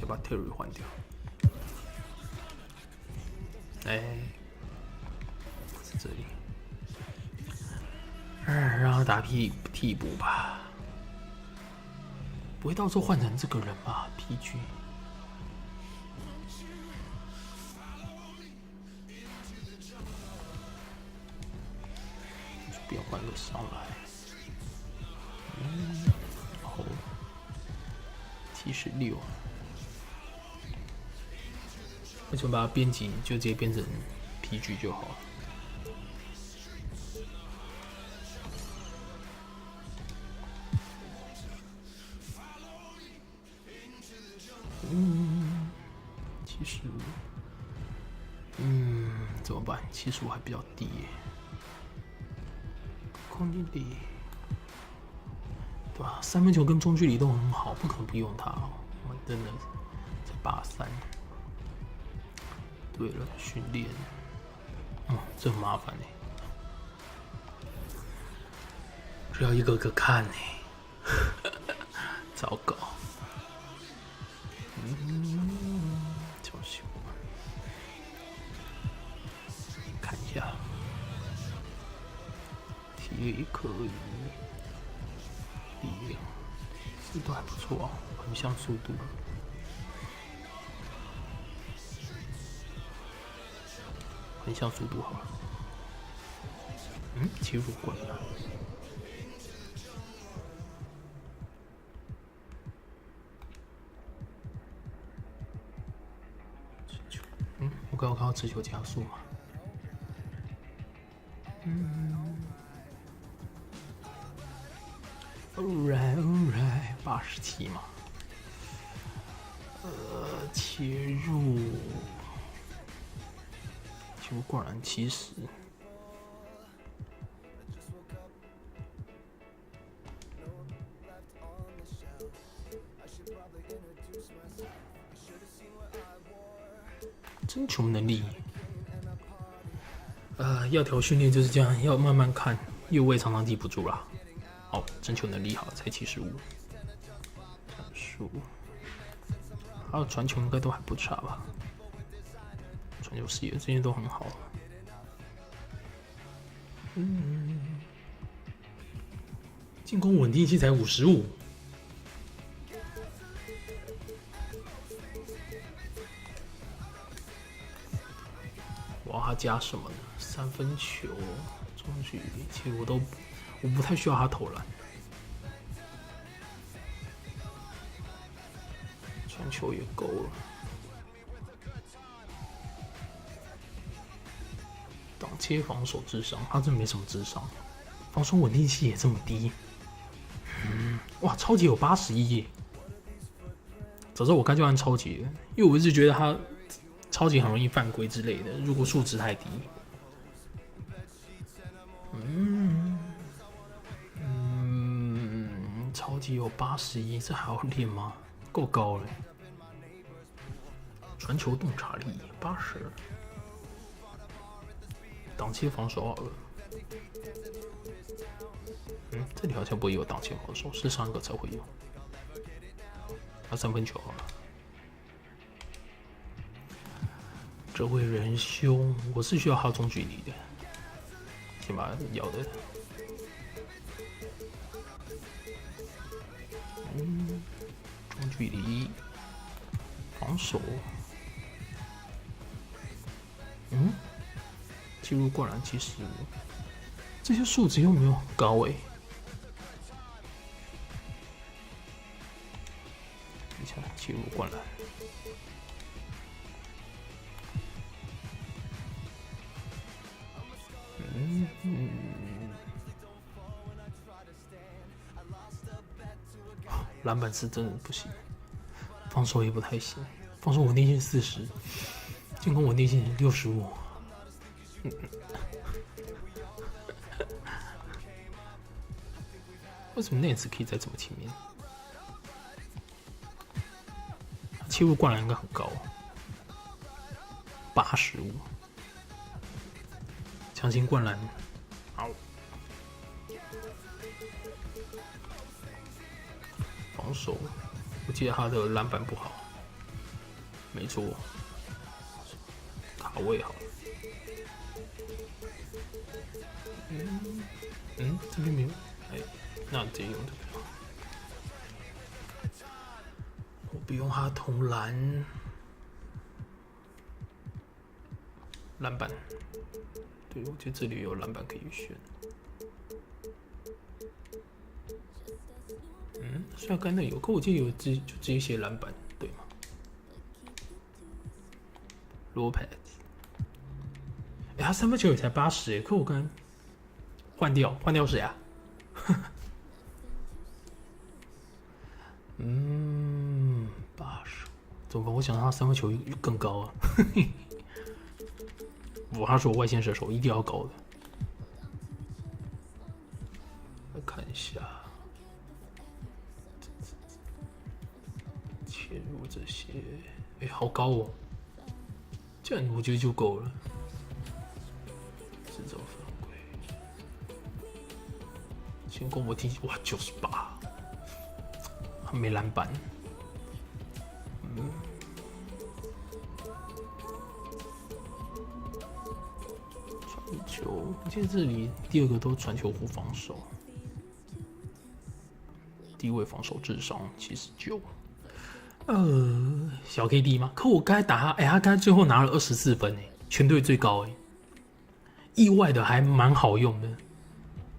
先把 Terry 换掉。是这里。让他打替补吧。不会到时候换成这个人吧 ？PG。不要换个上来。好，76。为什么把它编辑就直接变成 PG 就好了？75，怎么办？75还比较低耶，空间低，对吧？三分球跟中距离都很好，不可能不用它哦。我真的才83。对了，训练，这很麻烦哎，这要一个个看哎，糟糕。超喜欢，看一下，体力可以，力量，速度还不错啊，横向速度。横向速度好了，切入过来。我刚刚看到持球加速嘛，alright， 87嘛，切入灌篮70，真球能力，要调训练就是这样，要慢慢看，越位常常记不住啦。好，真球能力好，才75，战术，还有传球应该都还不差吧。传球视野这些都很好，进攻稳定性才55，我要他加什么呢？三分球、中距离，其实我不太需要他投篮，传球也够了。挡切防守智商，他真没什么智商，防守稳定性也这么低。哇，超级有81耶！早知道我该就按超级了，因为我一直觉得他超级很容易犯规之类的，如果数值太低。超级有81，这还要练吗？够高了。传球洞察力80。挡切防守好了，这里好像不会有挡切防守，是上一个才会有。三分球好了，这位仁兄，我是需要他中距离的，先把他咬的，中距离，防守，进入灌篮75，这些数值又没有很高哎。一下进入灌篮，篮板是真的不行，防守也不太行，防守稳定性40，进攻稳定性65。为什么Nets可以在这么前面？切入灌篮应该很高，85，强行灌篮，好，防守，我记得他的篮板不好，没错，卡位好了。这边没有，那直接用这个。我不用他投篮，篮板。对，我觉得这里有篮板可以选。虽然刚才有，可我记得有就直接写篮板，对吗 ？Lopez， 他三分球也才80，可我刚才换掉谁啊？80，怎么办？我想他三分球更高啊！他是我外线射手，一定要高的。来看一下，切入这些，好高哦！这样我觉得就够了。制造犯规，进攻我听哇98，还没篮板。传球，我记得这里第2个都传球或防守，低位防守智商79。小 KD 吗？可我刚才打他，他刚才最后拿了24分，全队最高，意外的还蛮好用的，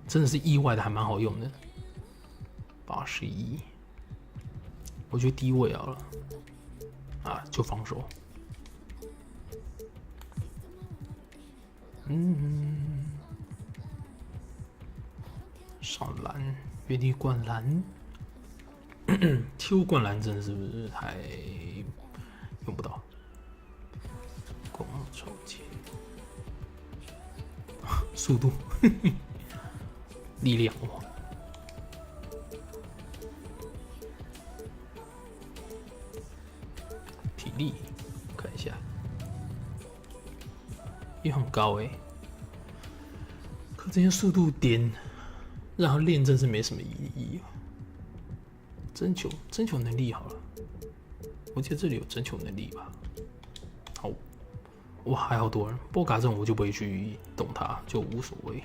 真的是意外的还蛮好用的。81，我觉得低位好了，就防守。上篮，原地灌篮。切入灌篮真的是不是太用不到？攻超前，速度，力量哇！体力，看一下，也很高可这些速度点让他练真是没什么意义。争球能力好了，我记得这里有争球能力吧。好，哇，还好多人。波卡这种我就不会去动它，就无所谓。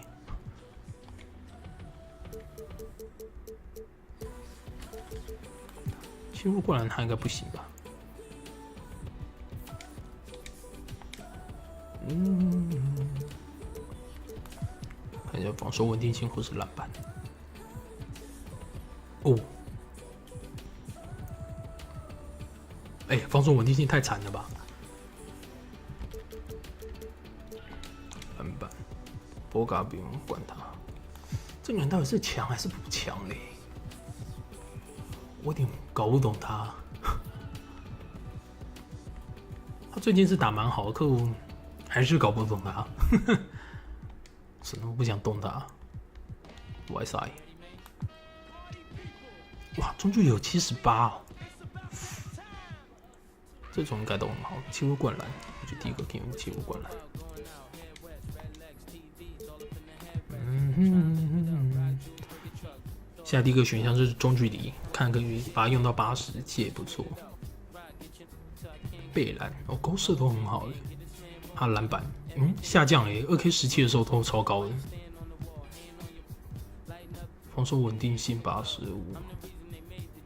切入灌篮他应该不行吧？看一下防守稳定性或是篮板。防守稳定性太惨了吧？篮板，波嘎不用管他。这个人到底是强还是不强嘞？我有点搞不懂他。他最近是打蛮好的，可我还是搞不懂他。真的我不想动他。外塞，哇，中距离有78哦。这种应该都很好，切入灌篮，我觉得第一个可以用切入灌篮。现在第一个选项是中距离，看可以把它用到80，其实也不错。背篮，勾射都很好他篮板，下降了2K17的时候都超高的。防守稳定性85，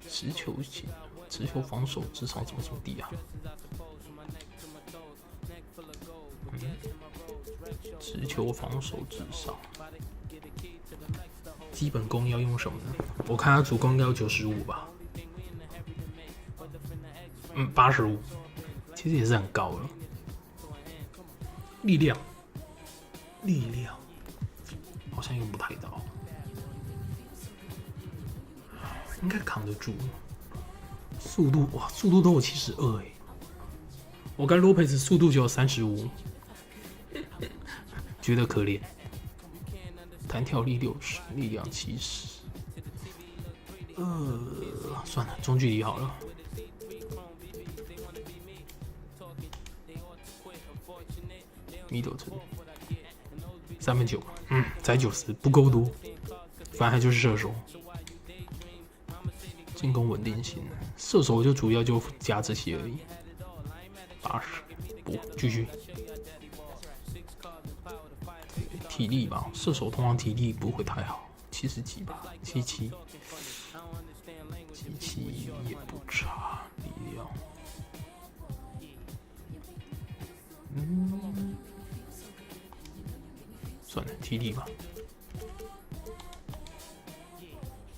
持球防守智商怎么这么低啊？持球防守智商，基本功要用什么呢？我看他主攻应该有95吧。85，其实也是很高了。力量好像用不太到，应该扛得住。速度哇，速度都有72我跟罗佩兹速度就有35，觉得可怜。弹跳力60，力量70。算了，中距离好了。middle 三分球，才90，不够多。反正他就是射手。进攻稳定性，射手就主要就加这些而已。80，不继续。体力吧，射手通常体力不会太好，70几吧，77也不差，力量。算了，体力吧。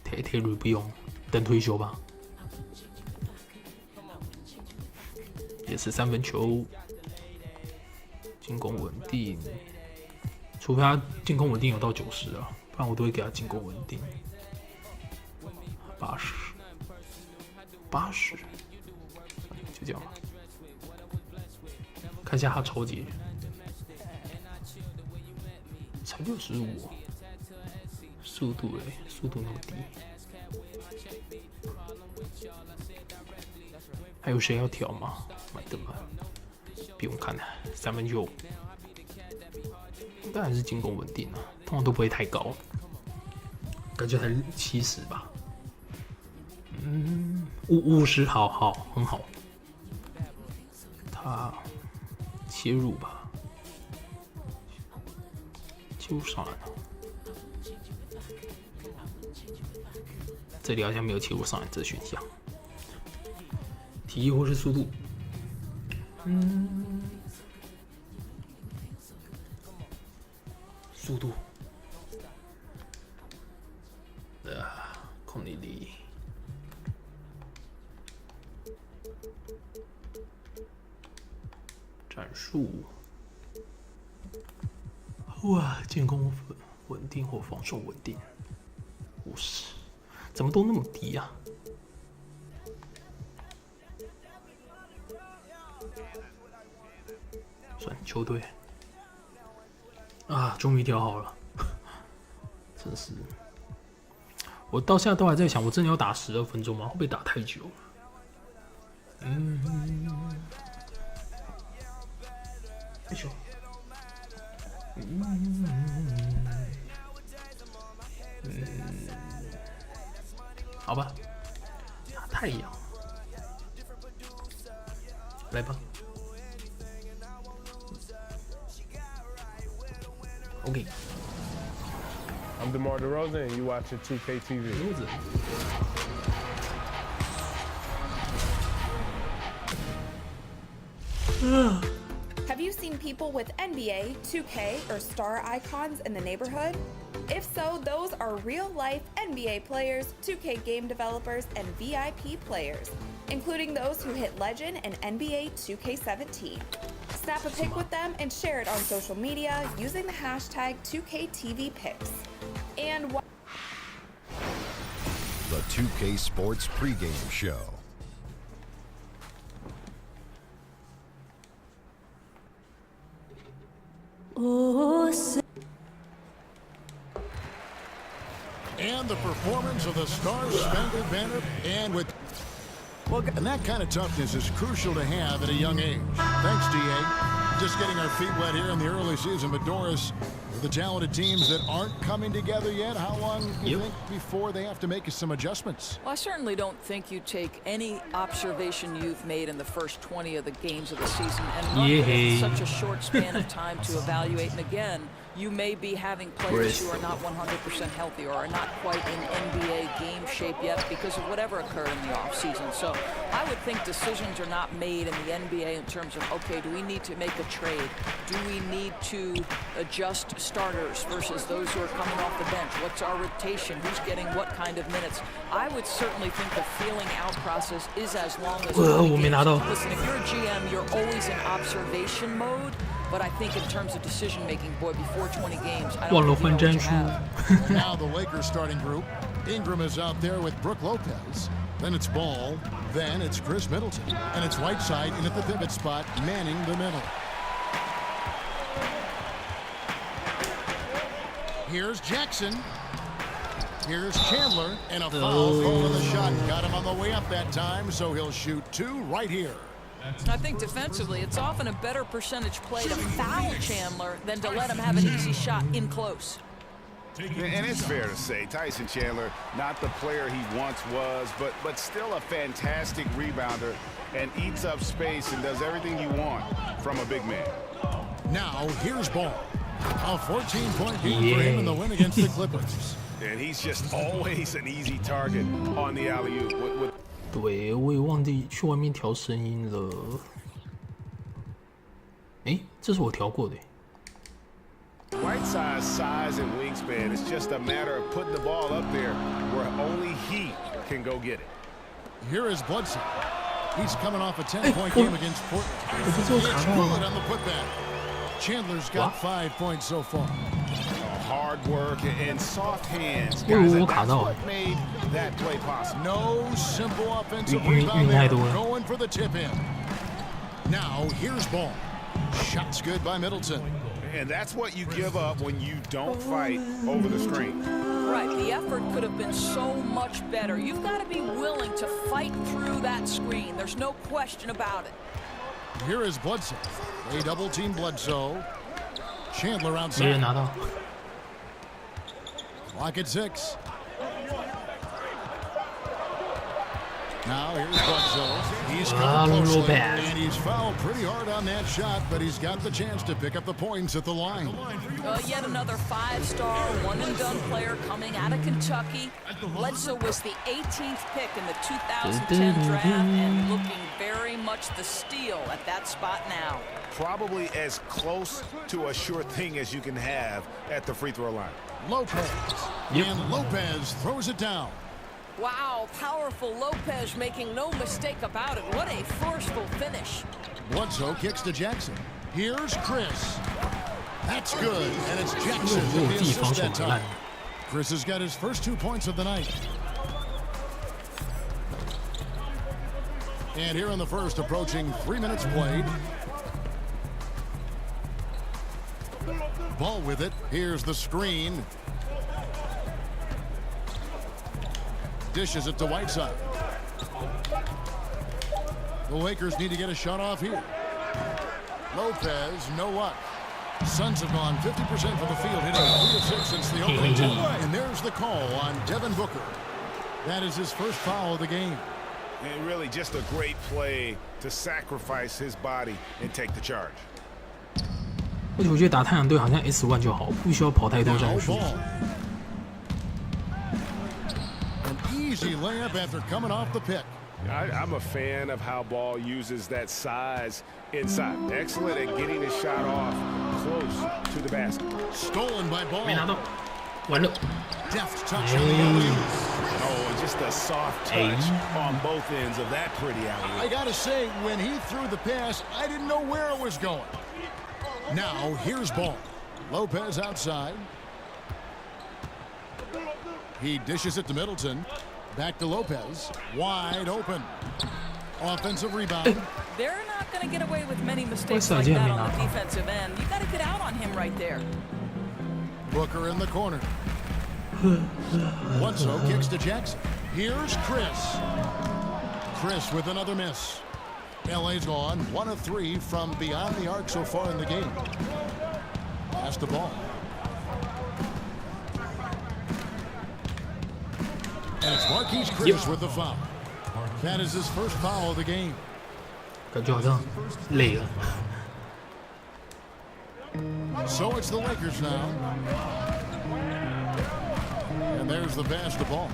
铁律不用，等退休吧。也是3分球，进攻稳定，除非他进攻稳定有到90啊，不然我都会给他进攻稳定。80，就这样吧。看一下他超级，才65，速度速度那么低。还有谁要调吗？买的吗？不用看了，3分球，当然是进攻稳定啊，通常都不会太高，感觉才70吧。50，好，很好。他切入吧，切入上篮了。这里好像没有切入上篮这选项。体力或是速度，速度，控制力，战术，哇，进攻稳定或防守稳定，50，怎么都那么低啊？球队啊，终于调好了，真是！我到现在都还在想，我真的要打12分钟吗？会不会打太久了？哎呦，好吧，打太阳，来吧。Okay. I'm DeMar DeRozan, and you watching 2K TV. Have you seen people with NBA, 2K, or star icons in the neighborhood? If so, those are real-life NBA players, 2K game developers, and VIP players, including those who hit legend in NBA 2K17. Snap a pic with them and share it on social media using the hashtag 2KTVPics. And the 2K Sports pregame show. And the performance of the Star-Spangled Banner, and that kind of toughness is crucial to have at a young age. Thanks, DA. Just getting our feet wet here in the early season, but Doris, the talented teams that aren't coming together yet, how long do you think before they have to make some adjustments? Well, I certainly don't think you take any observation you've made in the first 20 of the games of the season and run it in such a short span of time to evaluate. And again, you may be having players who are not 100% healthy or are not quite in NBA game shape yet because of whatever occurred in the offseason. So I would think decisions are not made in the NBA in terms of, okay, do we need to make a trade? Do we need to adjust starters versus those who are coming off the bench? What's our rotation? Who's getting what kind of minutes? I would certainly think the feeling out process is as long as listen, if you're a GM, you're always in observation mode. But I think in terms of decision-making, boy, before 20 games, I don't know what you have. Now the Lakers starting group. Ingram is out there with Brook Lopez. Then it's Ball. Then it's Chris Middleton. And it's Whiteside in at the pivot spot, manning the middle. Here's Jackson. Here's Chandler. And a foul call on the shot. Got him on the way up that time, so he'll shoot 2 right here. I think defensively, it's often a better percentage play to foul Chandler than to let him have an easy shot in close. And it's fair to say, Tyson Chandler, not the player he once was, but still a fantastic rebounder and eats up space and does everything you want from a big man. Now, here's Ball. A 14-point game for him in the win against the Clippers. And he's just always an easy target on the alley-oop. 对，我也忘记去外面调声音了。哎，这是我调过的。Whiteside's size and wingspan, it's just a matter of putting the ball up there where only he can go get it. Here is Bledsoe. He's coming off a 10-point game against Portland. On the putback. Chandler's got 5 points so far. Hard work and soft hands. Guys, that's what made that play possible. No simple offensive rebound there. Going for the tip in. Now, here's Ball. Shots good by Middleton. And that's what you give up when you don't fight over the screen. Right, the effort could have been so much better. You've got to be willing to fight through that screen. There's no question about it. Here is Bledsoe. They double-team Bledsoe. Chandler outside. Clock at 6. Now here's Bledsoe. He's coming closely, and he's fouled pretty hard on that shot, but he's got the chance to pick up the points at the line. Yet another 5-star, one-and-done player coming out of Kentucky. Bledsoe was the 18th pick in the 2010 draft and looking very much the steal at that spot now. Probably as close to a sure thing as you can have at the free throw line. Lopez. And Lopez throws it down. Wow, powerful Lopez making no mistake about it. What a forceful finish. Bledsoe kicks to Jackson. Here's Chris. That's good, and it's Jackson with the assist that time. Chris has got his first 2 points of the night. And here in the first, approaching 3 minutes played. Ball with it. Here's the screen. Dishes it to Whiteside. The Lakers need to get a shot off here. Lopez, no luck. Suns have gone 50% from the field, hitting 3 of 6 since the opening time. And there's the call on Devin Booker. That is his first foul of the game. And really just a great play to sacrifice his body and take the charge. 而且我觉得打太阳队好像 S1 就好，不需要跑太多战术。Easy layup after coming off the pick. I'm a fan of how Ball uses that size inside. Excellent at getting his shot off close to the basket. Stolen by Ball. 没拿到，完了。 Deft touch on the alley-oop. Oh, just a soft touch on both ends of that pretty alley-oop. I gotta say, when he threw the pass, I didn't know where it was going. Now, here's Ball. Lopez outside. He dishes it to Middleton. Back to Lopez. Wide open. Offensive rebound. They're not going to get away with many mistakes like that on the defensive end. You got to get out on him right there. Booker in the corner. Bledsoe kicks to Jackson. Here's Chris. Chris with another miss. LA's gone 1 of 3 from beyond the arc so far in the game. Pass the ball. And it's Marquise Chris with the foul. That is his first foul of the game. 感觉好像累了。 So it's the Lakers now. And there's the pass to Ball.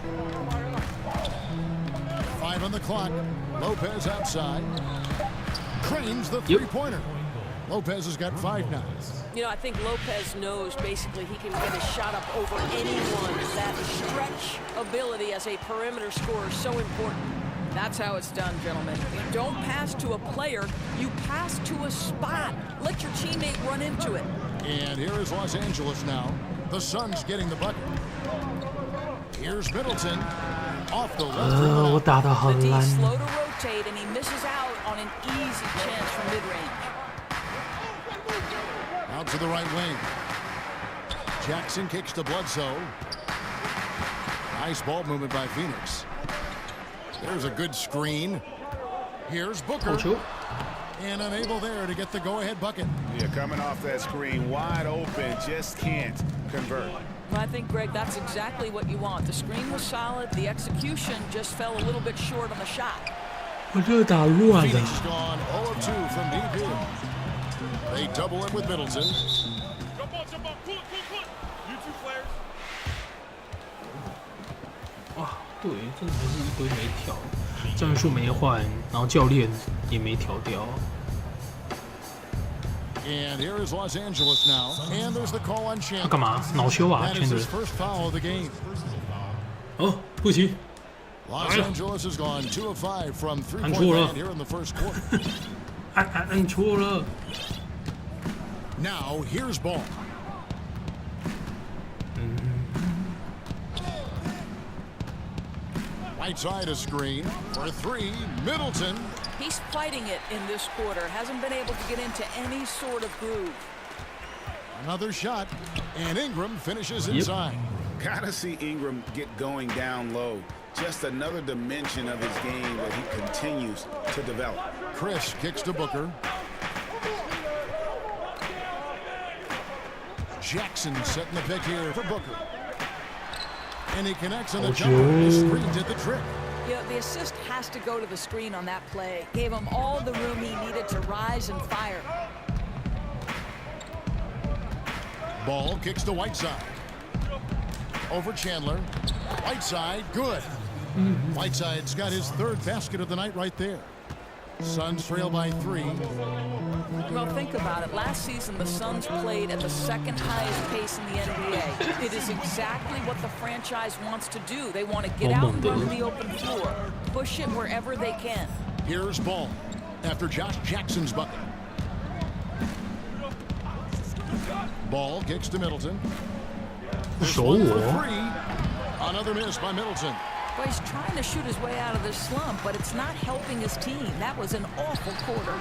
5 on the clock. Lopez outside. Cranes the three-pointer. Lopez has got 5 now. You know, I think Lopez knows basically he can get his shot up over anyone. That stretch ability as a perimeter scorer is so important. That's how it's done, gentlemen. You don't pass to a player, you pass to a spot. Let your teammate run into it. And here is Los Angeles now. The Suns getting the bucket. Here's Middleton. Off the left. The D slow to rotate, and he misses out on an easy chance from mid-range. Out to the right wing. Jackson kicks to Bledsoe. Nice ball movement by Phoenix. There's a good screen. Here's Booker. And unable there to get the go-ahead bucket. Yeah, coming off that screen, wide open, just can't convert. I think, Greg, that's exactly what you want. The screen was solid. The execution just fell a little bit short on the shot. 我这打乱了。 Phoenix gone 0 of 2 from deep here. They double it with Middleton. Jump on. Pull it. You two players. 哇，对，真的是一堆没调，战术没换，然后教练也没调掉。 And here is Los Angeles now. And there's the call on Chandler. 干嘛？恼羞啊 That is ，Chandler。 his first foul of the game. 哦，不行， Los Angeles has gone 2 of 5 from 3-point 按错了 land here in the first quarter. 按错了。 Now here's Ball. Right side a screen for 3. Middleton. He's fighting it in this quarter. Hasn't been able to get into any sort of groove. Another shot. And Ingram finishes inside. Gotta see Ingram get going down low. Just another dimension of his game that he continues to develop. Chris kicks to Booker. Jackson setting the pick here for Booker. And he connects on the jumper. The screen did the trick. Yeah, the assist has to go to the screen on that play. Gave him all the room he needed to rise and fire. Ball kicks to Whiteside. Over Chandler. Whiteside, good. Whiteside's got his third basket of the night right there. Suns trail by 3. Well, think about it. Last season, the Suns played at the second highest pace in the NBA. It is exactly what the franchise wants to do. They want to get out and run the open floor, push it wherever they can. Here's Ball after Josh Jackson's bucket. Ball kicks to Middleton. This one for 3. Another miss by Middleton. Well, he's trying to shoot his way out of this slump, but it's not helping his team. That was an awful quarter.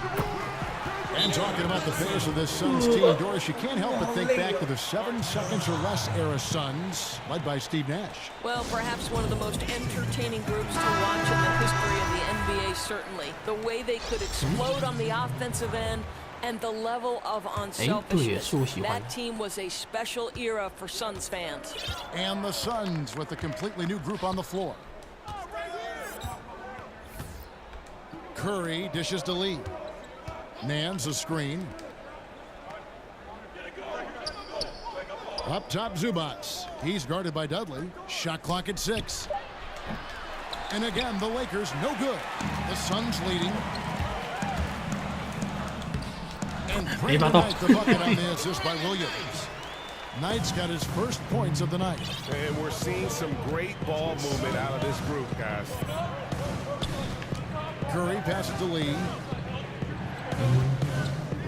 And talking about the pace of this Suns team, Doris, you can't help but think back to the 7 seconds or less era Suns, led by Steve Nash. Well, perhaps one of the most entertaining groups to watch in the history of the NBA, certainly. The way they could explode on the offensive end and the level of unselfishness. That team was a special era for Suns fans. And the Suns with a completely new group on the floor. Curry dishes to Lee. Nance a screen. Up top, Zubats. He's guarded by Dudley. Shot clock at 6. And again, the Lakers no good. The Suns leading. And Brandon Knight the bucket on the assist by Williams. Knight's got his first points of the night. And we're seeing some great ball movement out of this group, guys. Curry passes to Lee.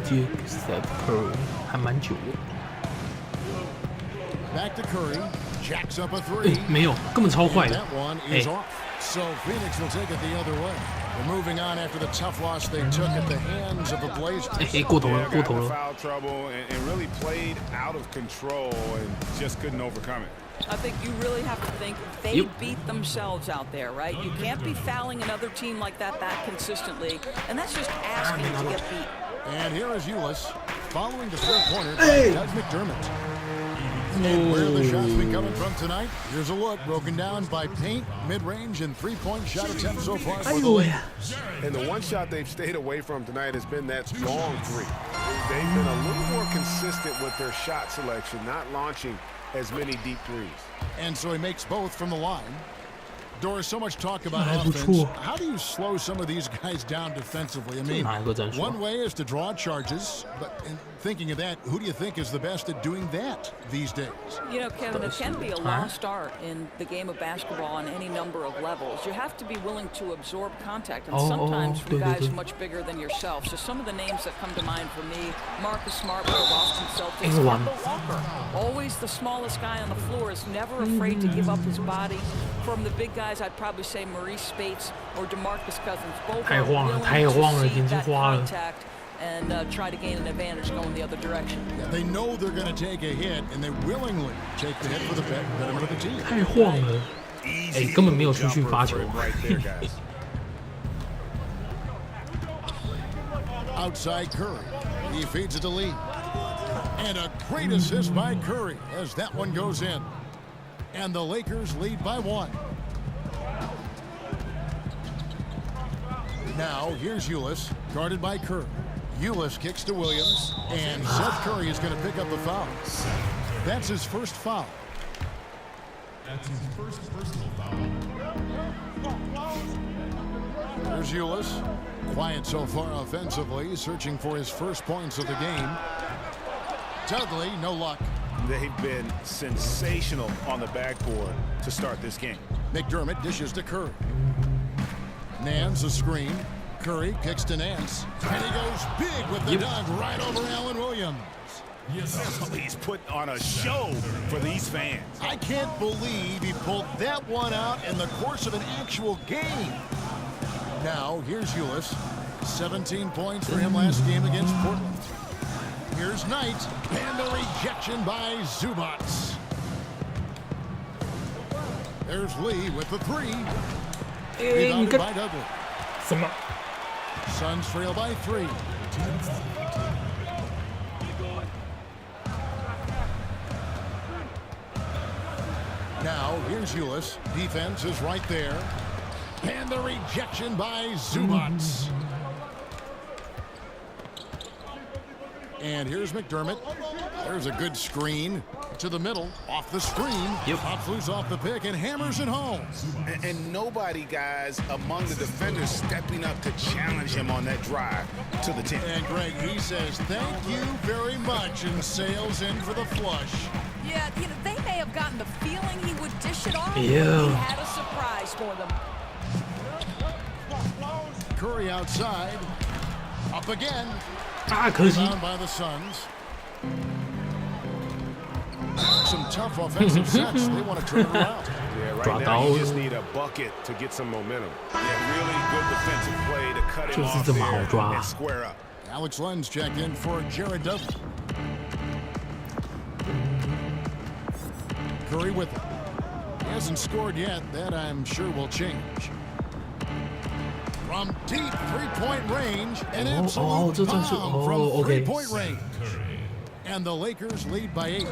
接 Steph Curry 还蛮久的。 Back to Curry. Jacks up a 3. 没有，根本超快的。 That one is off. So Phoenix will take it the other way. We're moving on after the tough loss they took at the hands of the Blazers. 过头了，过头了。 Foul trouble and really played out of control and just couldn't overcome it. I think you really have to think they beat themselves out there, right? You can't be fouling another team like that consistently, and that's just asking to get beat. And here is Ulis following the three-pointer by Doug McDermott. And where the shots been coming from tonight? Here's a look broken down by paint, mid-range, and three-point shot attempts so far for the Lakers. And the one shot they've stayed away from tonight has been that long 3. They've been a little more consistent with their shot selection, not launching as many deep threes. And so he makes both from the line. Doris, so much talk about offense. How do you slow some of these guys down defensively? I mean, one way is to draw charges, but in thinking of that, who do you think is the best at doing that these days? You know, Kevin, it can be a lost art in the game of basketball on any number of levels. You have to be willing to absorb contact, and sometimes from guys much bigger than yourself. So some of the names that come to mind for me, Marcus Smart for the Boston Celtics, Kemba Walker, always the smallest guy on the floor, is never afraid to give up his body. From the big guys, I'd probably say Maurice Spates or DeMarcus Cousins. Both are willing to see that contact and try to gain an advantage going the other direction. Yeah, they know they're going to take a hit, and they willingly take the hit for the betterment of the team. 太晃了，根本没有出去发球。Outside Curry, he feeds it to Lee, And a great assist by Curry as that one goes in. And the Lakers lead by 1. Now here's Ulis, guarded by Curry. Ulis kicks to Williams, and Seth Curry is going to pick up the foul. That's his first foul. That's his first personal foul. There's Ulis. Quiet so far offensively, searching for his first points of the game. Dudley, no luck. They've been sensational on the backboard to start this game. McDermott dishes to Curry. Nance a screen. Curry kicks to Nance. And he goes big with the dunk right over Allen Williams. Yes, He's putting on a show for these fans. I can't believe he pulled that one out in the course of an actual game. Now, here's Ulis. 17 points for him last game against Portland. Here's Knight, and the rejection by Zubats. There's Lee with the 3. Rebounded by Dudley. 什么？ Suns trail by 3. Now, here's Ulis. Defense is right there. And the rejection by Zubats. And here's McDermott. There's a good screen to the middle, off the screen. Pops loose off the pick and hammers it home. And nobody, guys, among the defenders stepping up to challenge him on that drive to the 10. And Greg, he says, thank you very much, and sails in for the flush. Yeah, you know, they may have gotten the feeling he would dish it off. Yeah. He had a surprise for them. Curry outside. Up again. 啊，可惜。 Rebound by the Suns. Some tough offensive sets. They want to turn it around. Yeah, right now you just need a bucket to get some momentum. Yeah, really good defensive play to cut him off there and square up. Alex Lenz checked in for Jared Dudley. Curry with it. He hasn't scored yet. That I'm sure will change. From deep three-point range, an absolute bomb from three-point range. And the Lakers lead by 8.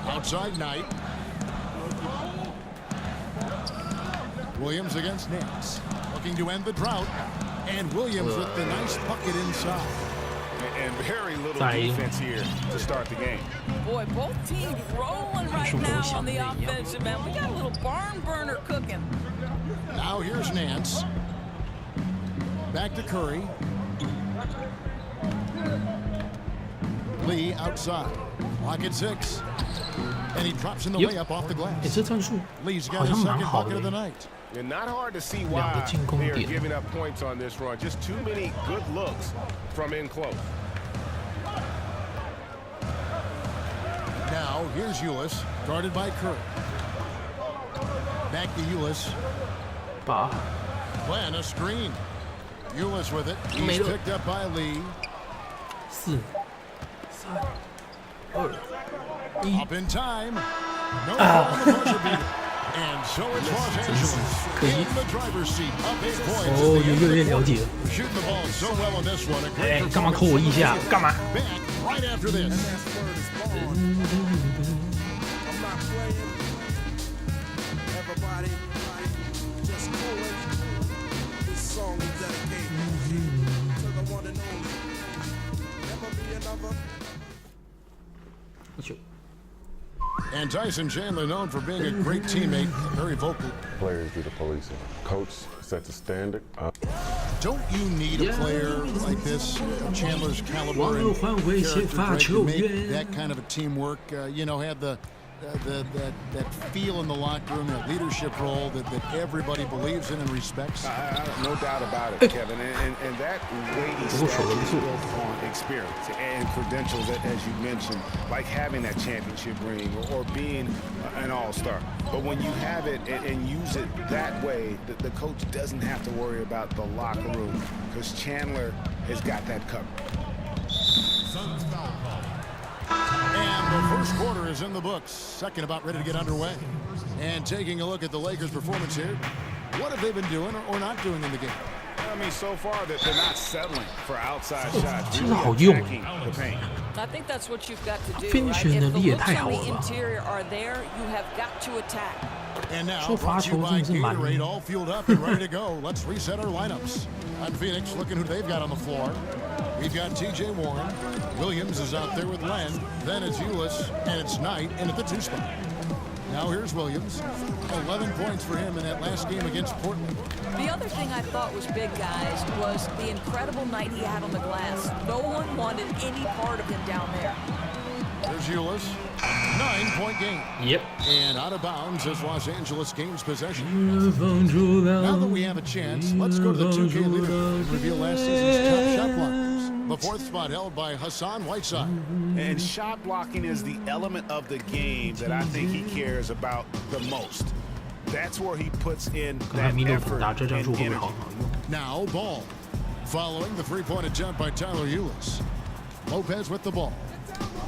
Outside Knight. Williams against Nance. Looking to end the drought. And Williams with the nice bucket inside. And very little defense here to start the game. Boy, both teams rolling right now on the offensive end. We got a little barn burner cooking. Now here's Nance. Back to Curry. Lee outside. Lock at 6. And he drops in the layup off the glass. 这战术 Lee's 好 got 像 his 蛮 second 好 bucket 的 of the。night. And not hard to see why they are giving up points on this run. Just too many good looks from in close. Now here's Ulis, guarded by Curry. Back to Ulis. 把 Plan a screen. Ulis with it. He's picked up by Lee. 4、3、2、1。 Up in time. No on the buzzer beater. And so it's Los Angeles in the driver's seat. Up 8 points. 哦，有点了解了。 Shooting the ball so well on this one. 哎，干嘛扣我一下？干嘛？ Back right after this. Everybody, just cool it. This song is dedicated to the one and only. Never be another. And Tyson Chandler, known for being a great teammate, very vocal. Players do the policing. Coach sets a standard. Don't you need a player like this, Chandler's caliber and character to make that kind of a teamwork? You know, have that feel in the locker room, that leadership role that everybody believes in and respects. No doubt about it, Kevin. And that weighty stature is built on experience and credentials, as you mentioned, like having that championship ring or being an all-star. But when you have it and use it that way, the coach doesn't have to worry about the locker room because Chandler has got that covered. And the first quarter is in the books. Second about ready to get underway. And taking a look at the Lakers' performance here, what have they been doing or not doing in the game? I mean, so far that they're not settling for outside shots. 其实好用 The paint. I think that's what you've got to do. Finish Right? 能 If 力 the 也太 looks 好 on 了 the 吧 interior are there, you have got to attack. And now, 说罚 brought to 球 you 真 by 的是蛮 Gatorade, all fueled up and ready to go. Let's reset our lineups. On Phoenix, looking who they've got on the floor. We've got T.J. Warren. Williams is out there with Len. Then it's Ulis, and it's Knight in at the 2 spot. Now here's Williams. 11 points for him in that last game against Portland. The other thing I thought was big, guys, was the incredible night he had on the glass. No one wanted any part of him down there. There's Ulis. 9-point game. Yep. And out of bounds as Los Angeles gains possession. Now that we have a chance, let's go to the 2K leader and reveal last season's top shot blockers. The 4th spot held by Hassan Whiteside. And shot blocking is the element of the game that I think he cares about the most. That's where he puts in 看 that 米德 effort 打这战术 and 会不会好 energy. 用？ Now ball. Following the 3-point attempt by Tyler Ulis. Lopez with the ball.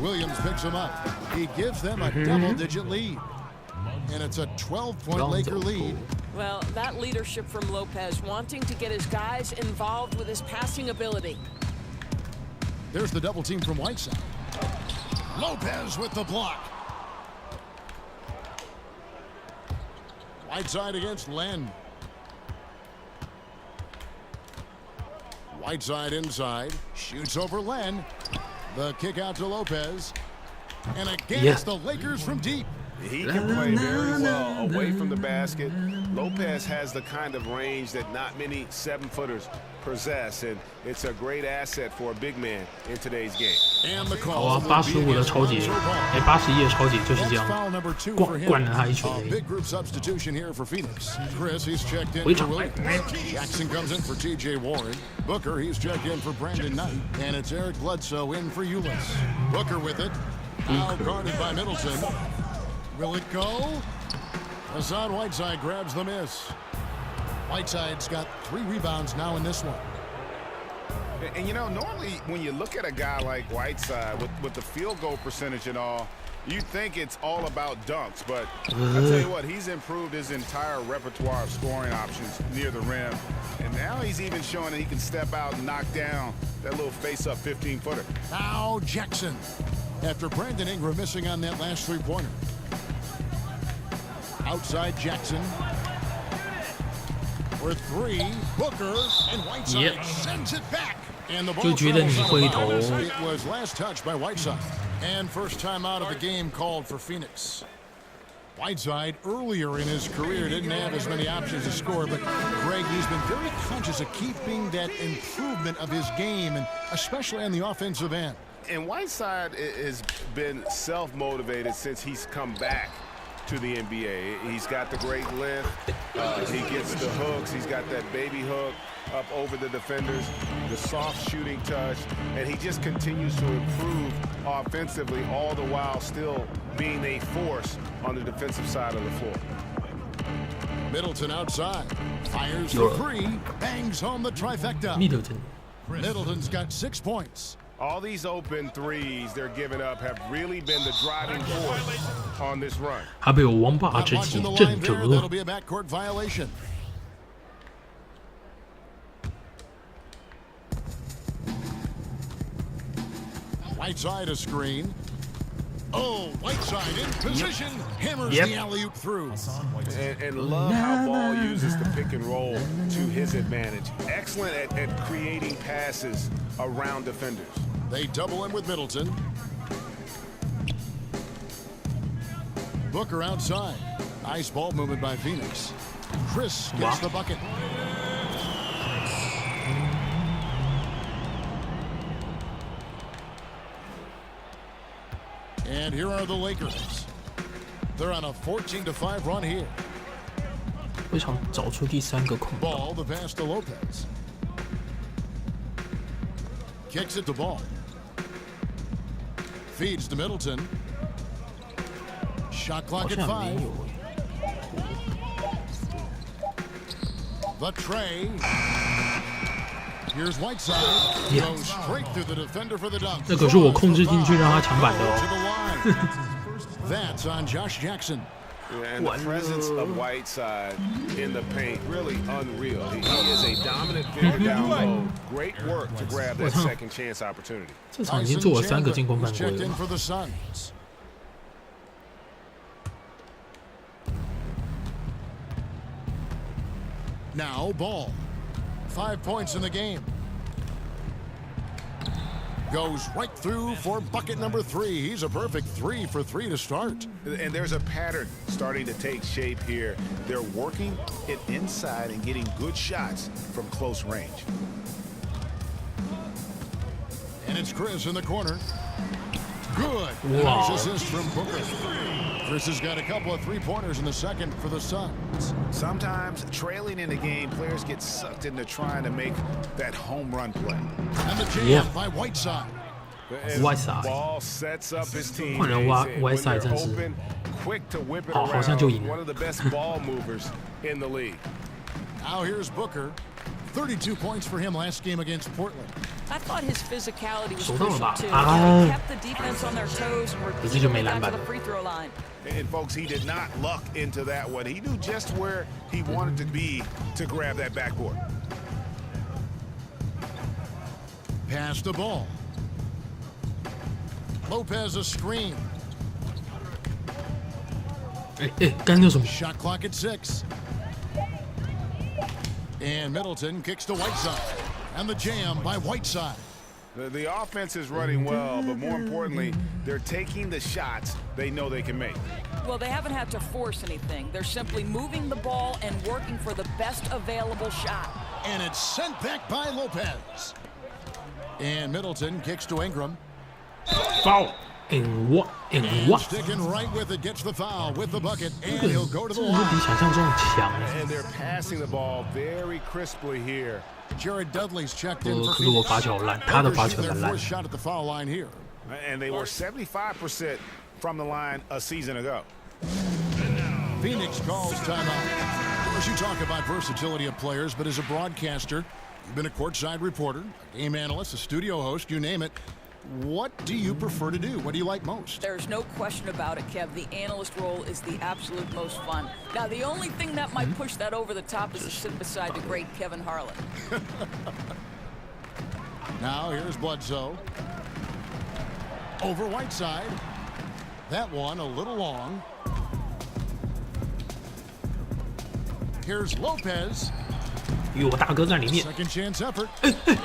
Williams picks him up. He gives them a double-digit lead. And it's a 12-point Laker lead. Well, that leadership from Lopez, wanting to get his guys involved with his passing ability. There's the double team from Whiteside. Lopez with the block. Whiteside against Len. Whiteside inside. Shoots over Len. The kick out to Lopez. And against the Lakers from deep. He can play very well away from the basket. Lopez has the kind of range that not many 7-footers possess, and it's a great asset for a big man in today's game. And the 好啊 call. ，85的超级，哎，81的超级就是这样， Foul number 2 for him. 灌了他一拳 A 而已。 big group substitution here for Phoenix. Chris, he's checked in 回 for 场， Williams. Jackson comes in for T.J. Warren. Booker, he's checked in for Brandon Knight. And it's Eric Bledsoe in for Ulis. Booker with it. Now guarded by Middleton. Will it go? Hassan Whiteside grabs the miss. Whiteside's got 3 rebounds now in this one. And you know, normally when you look at a guy like Whiteside with the field goal percentage and all, you think it's all about dunks, but I tell you what, he's improved his entire repertoire of scoring options near the rim. And now he's even showing that he can step out and knock down that little face-up 15-footer. Now Jackson. After Brandon Ingram missing on that last 3-pointer. Outside Jackson. For 3, Booker, and Whiteside sends it back. And the ball 就觉得你会投。 It was last touched by Whiteside. And first time out of the game called for Phoenix. Whiteside, earlier in his career, didn't have as many options to score, but Greg, he's been very conscious of keeping that improvement of his game, and especially on the offensive end. And Whiteside has been self-motivated since he's come back to the NBA. He's got the great lift. He gets the hooks. He's got that baby hook up over the defenders, the soft shooting touch, and he just continues to improve offensively, all the while still being a force on the defensive side of the floor. Middleton outside. Fires for 3. Bangs home the trifecta. Middleton Middleton's got 6 points. All these open threes they're giving up have really been the driving force on this run. 还被我王霸 Not 之 much 气 in the line 震 there. 折。 That'll be a backcourt violation. Whiteside a screen. Oh, Whiteside in position. Hammers the alley-oop through. And love how Ball uses the pick and roll to his advantage. Excellent at creating passes around defenders. They double him with Middleton. Booker outside. Nice ball movement by Phoenix. Chris gets the bucket. And here are the Lakers. They're on a 14-5 run here. 非常找出第3个空档。 Ball, the pass to Lopez. Kicks it to Ball. Feeds to Middleton. Shot 好 clock at 像 5. 没有 The tray. Here's Whiteside. Goes straight through the defender for the dunk. 那可是我控制进去让他抢板的 To 哦。 the line. That's on Josh Jackson. And the presence of Whiteside in the paint really unreal. He is a dominant figure down low. Great work to grab that second chance opportunity. 这场已经做了3个进攻犯规了。Now Ball, 5 points in the game. Goes right through for bucket number 3. He's a perfect 3 for 3 to start. And there's a pattern starting to take shape here. They're working it inside and getting good shots from close range. And it's Chris in the corner. Good. Wow. Nice assist from Booker. Chris has got a couple of 3-pointers in the second for the Suns. Sometimes trailing in the game, players get sucked into trying to make that home run play. And the jam by Whiteside. Whiteside. Ball sets up his team. 换人Whiteside 真是 quick to whip it 好像就赢 around. 了。 One of the best ball movers in the league. Now here's Booker. 32 points for him last game against Portland. I thought his physicality was 手到了 crucial 吧 too. 啊 He kept the defense on their toes and 可是就没 repeatedly 篮 got 板 to the free throw line. And folks, he did not luck into that one. He knew just where he wanted to be to grab that backboard. Pass the ball. Lopez a screen. 刚那什么 Shot clock at 6. And Middleton kicks to Whiteside. And the jam by Whiteside. The offense is running well, but more importantly, they're taking the shots they know they can make. Well, they haven't had to force anything. They're simply moving the ball and working for the best available shot. And it's sent back by Lopez. And Middleton kicks to Ingram. Foul. And what? And what? Sticking right with it, gets the foul with the bucket, and he'll go to the 这是 line. 比想象中强。 And they're passing the ball very crisply here. Jared Dudley's checked in for 可是我罚球烂，他的罚球 their 很烂 fourth。shot at the foul line here. And they were 75% from the line a season ago. Phoenix calls timeout. Of course, you talk about versatility of players, but as a broadcaster, you've been a courtside reporter, a game analyst, a studio host, you name it. What do you prefer to do? What do you like most? There's no question about it, Kev. The analyst role is the absolute most fun. Now, the only thing that might push that over the top is to sit beside the great Kevin Harlan. Now here's Bledsoe. Over Whiteside. That one a little long. Here's Lopez. 有大哥在里面。 Second chance effort.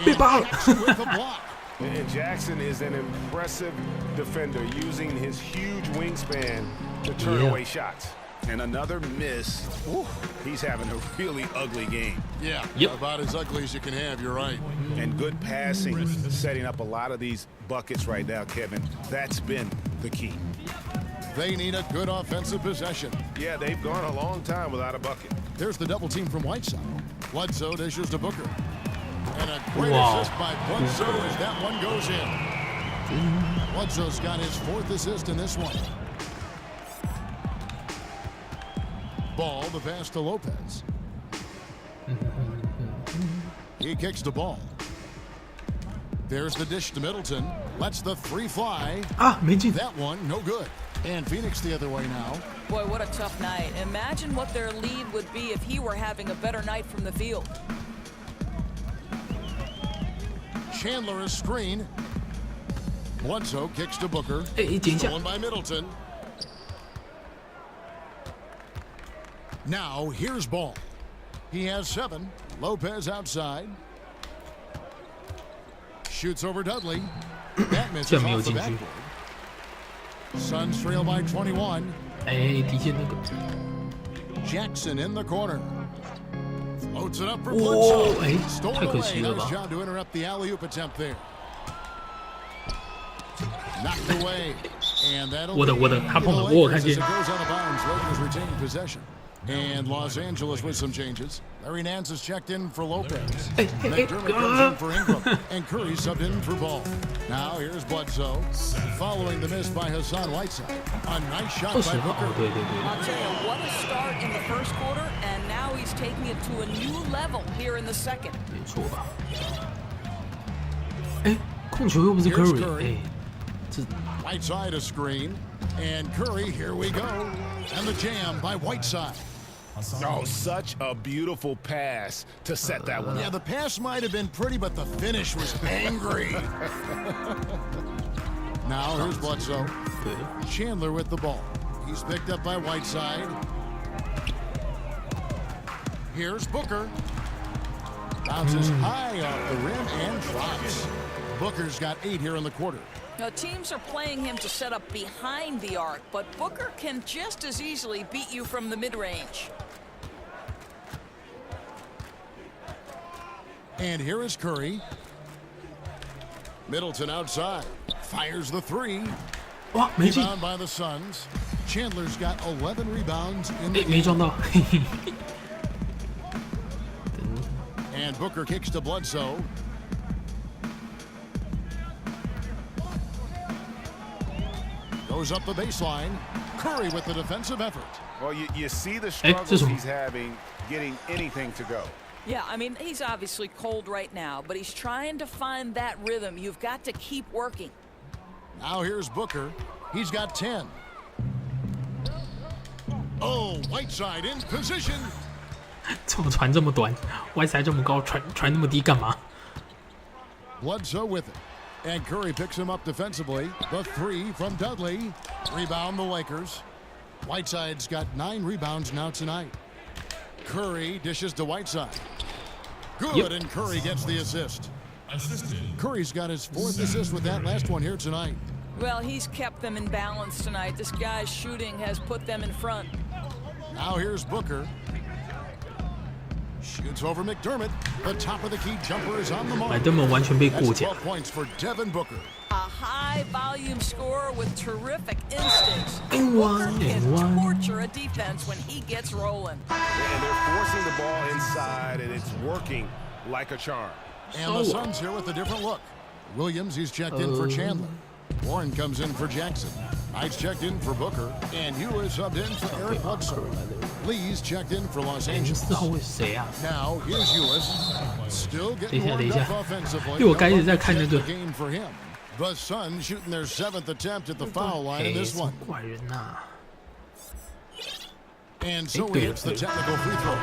被扒了。 With the block. And Jackson is an impressive defender, using his huge wingspan to turn away shots. And another miss. Ooh, he's having a really ugly game. Yeah, Yep. about as ugly as you can have, you're right. And good passing, setting up a lot of these buckets right now, Kevin. That's been the key. They need a good offensive possession. Yeah, they've gone a long time without a bucket. There's the double team from Whiteside. Bledsoe dishes to Booker. And a great Wow. assist by Bledsoe as that one goes in. Bledsoe's got his 4th assist in this one. Ball, the pass to Lopez. He kicks the ball. There's the dish to Middleton. Lets the 3 fly. 啊，没进。 That one, no good. And Phoenix the other way now. Boy, what a tough night. Imagine what their lead would be if he were having a better night from the field. Chandler a screen. Bledsoe kicks to Booker. 捡一下。 Stolen by Middleton. Now here's Ball. He has 7. Lopez outside. Shoots over Dudley. That misses 这没有 off the 进去。 backboard. Suns trail by 21. 底线那个。 Jackson in the corner. Floats it up for 哦， Bledsoe. Stolen 太可惜 away. 了 Nice 吧。 job to interrupt the alley-oop attempt there. Knocked away. And that'll 我的 be 他碰 the 了，我有看 Lakers 见 as it。goes out of bounds. Lakers retain possession. And Los Angeles with some changes. Larry Nance has checked in for Lopez. McDermott comes in for Ingram. And Curry subbed in for Ball. Now here's Bledsoe. Following the miss by Hassan Whiteside. A nice shot 20 by 号， Booker. 对对对。 I'll tell you, what a start in the first quarter, and now he's taking it to a new level here in the second. 没错吧？控球又不是 Here's Curry， Curry. Whiteside a screen, and Curry, here we go. And the jam by Whiteside. Oh, such a beautiful pass to set that one up. Yeah, the pass might have been pretty, but the finish was angry. Now here's Bledsoe. Chandler with the ball. He's picked up by Whiteside. Here's Booker. Bounces high off the rim and drops. Booker's got 8 here in the quarter. Now, teams are playing him to set up behind the arc, but Booker can just as easily beat you from the mid-range. And here is Curry. Middleton outside. Fires the 3. Rebound by the Suns. Chandler's got 11 rebounds in the game. And Booker kicks to Bledsoe. Goes up the baseline. Curry with the defensive effort. Well, you see the struggles he's having getting anything to go. Yeah, I mean, he's obviously cold right now, but he's trying to find that rhythm. You've got to keep working. Now here's Booker. He's got 10. Oh, Whiteside in position. 怎么传这么短 ？Whiteside 这么高，传那么低干嘛 ？Bledsoe with it. And Curry picks him up defensively. The 3 from Dudley. Rebound the Lakers. Whiteside's got 9 rebounds now tonight. Curry dishes to Whiteside. Good, and Curry gets the assist. Curry's got his 4th assist with that last one here tonight. Well, he's kept them in balance tonight. This guy's shooting has put them in front. Now here's Booker. Shoots over McDermott. The top of the key jumper is on the mark. That's 12 points for Devin Booker. A high-volume scorer with terrific instincts. Booker can torture a defense when he gets rolling. And they're forcing the ball inside, and it's working like a charm. And the Suns here with a different look. Williams, he's checked in for Chandler. Warren comes in for Jackson. Knight's checked in for Booker. And Hugh is subbed in for Eric Bledsoe. Lee's checked in for Los Angeles. Now here's Hewis. Still getting warmed up offensively. The game for him. The Suns shooting their 7th attempt at the foul line in this one. And so he hits the technical free throw.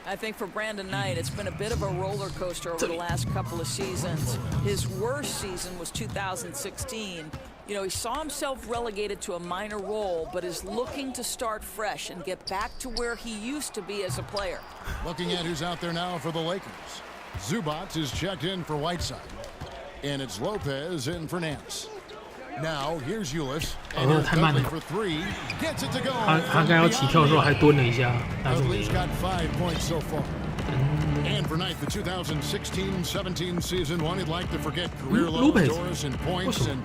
I think for Brandon Knight, it's been a bit of a roller coaster over the last couple of seasons. His worst season was 2016. You know, he saw himself relegated to a minor role, but is looking to start fresh and get back to where he used to be as a player. Looking at who's out there now for the Lakers. Zubac is checked in for Whiteside. And it's Lopez in for Nance. Now here's Ulis. And here's Dudley for 3. Gets it to go. 他该要起跳的时候还蹲了一下，但是没 Dudley's got 5 points so far. And for Knight, the 2016-17 season, one he'd like to forget. Career low scores and points and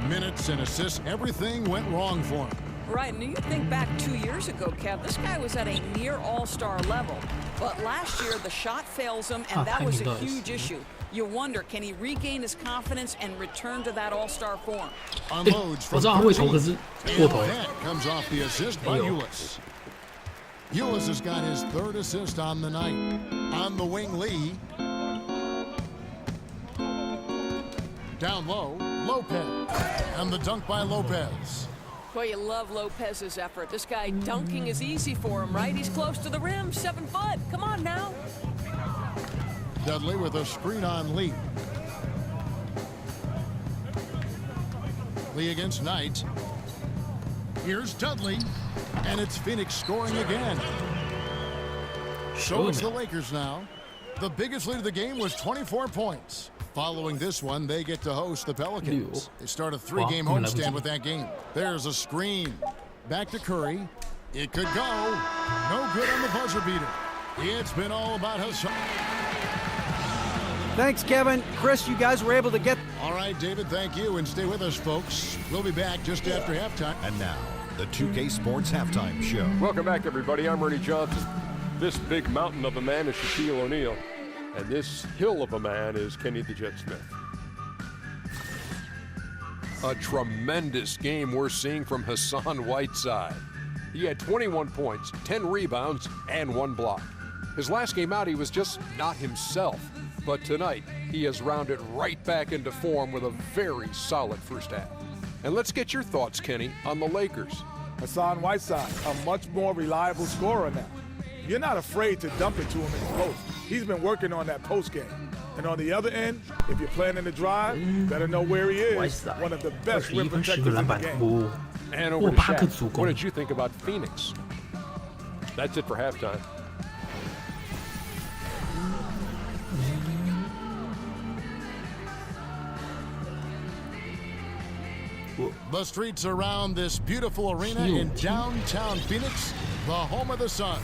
minutes and assists. Everything went wrong for him. Right, and you think back 2 years ago, Kev, this guy was at a near all-star level. But last year, the shot fails him, and that was a huge issue. You wonder, can he regain his confidence and return to that all-star form? Unloads from that comes off the assist by Ulis. Ulis has got his 3rd assist on the night. On the wing, Lee. Down low, Lopez. And the dunk by Lopez. Boy, you love Lopez's effort. This guy dunking is easy for him, right? He's close to the rim, 7 foot. Come on now. Dudley with a screen on Lee. Lee against Knight. Here's Dudley. And it's Phoenix scoring again. So it's the Lakers now. The biggest lead of the game was 24 points. Following this one, they get to host the Pelicans. They start a 3-game homestand with that game. There's a screen. Back to Curry. It could go. No good on the buzzer beater. It's been all about Hassan. Thanks, Kevin. Chris, you guys were able to get... All right, David, thank you. And stay with us, folks. We'll be back just after halftime. And now, the 2K Sports Halftime Show. Welcome back, everybody. I'm Ernie Johnson. This big mountain of a man is Shaquille O'Neal. And this hill of a man is Kenny the Jet Smith. A tremendous game we're seeing from Hassan Whiteside. He had 21 points, 10 rebounds, and 1 block. His last game out, he was just not himself. But tonight, he has rounded right back into form with a very solid first half. And let's get your thoughts, Kenny, on the Lakers. Hassan Whiteside, a much more reliable scorer now. You're not afraid to dump it to him in the post. He's been working on that post game. And on the other end, if you're planning to drive, better know where he is. One of the best rim protectors in the game. And over to Shaq. What did you think about Phoenix? That's it for halftime. The streets around this beautiful arena in downtown Phoenix, the home of the Suns.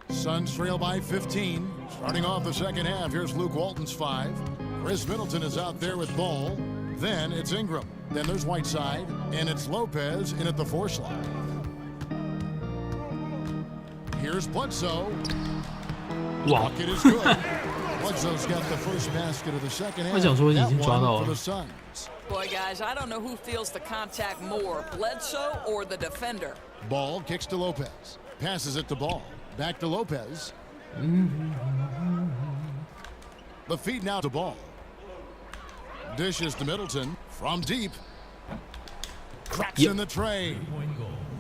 Suns trail by 15. Starting off the second half, here's Luke Walton's 5. Chris Middleton is out there with ball. Then it's Ingram. Then there's Whiteside. And it's Lopez in at the 4 slot. Here's Bledsoe. Wow. Bucket is good. Bledsoe's got the first basket of the second half. That one for the Suns. Boy, guys, I don't know who feels the contact more, Bledsoe or the defender. Ball kicks to Lopez. Passes it to Ball. Back to Lopez. The feed now to Ball. Dishes to Middleton from deep. Cracks in the tray.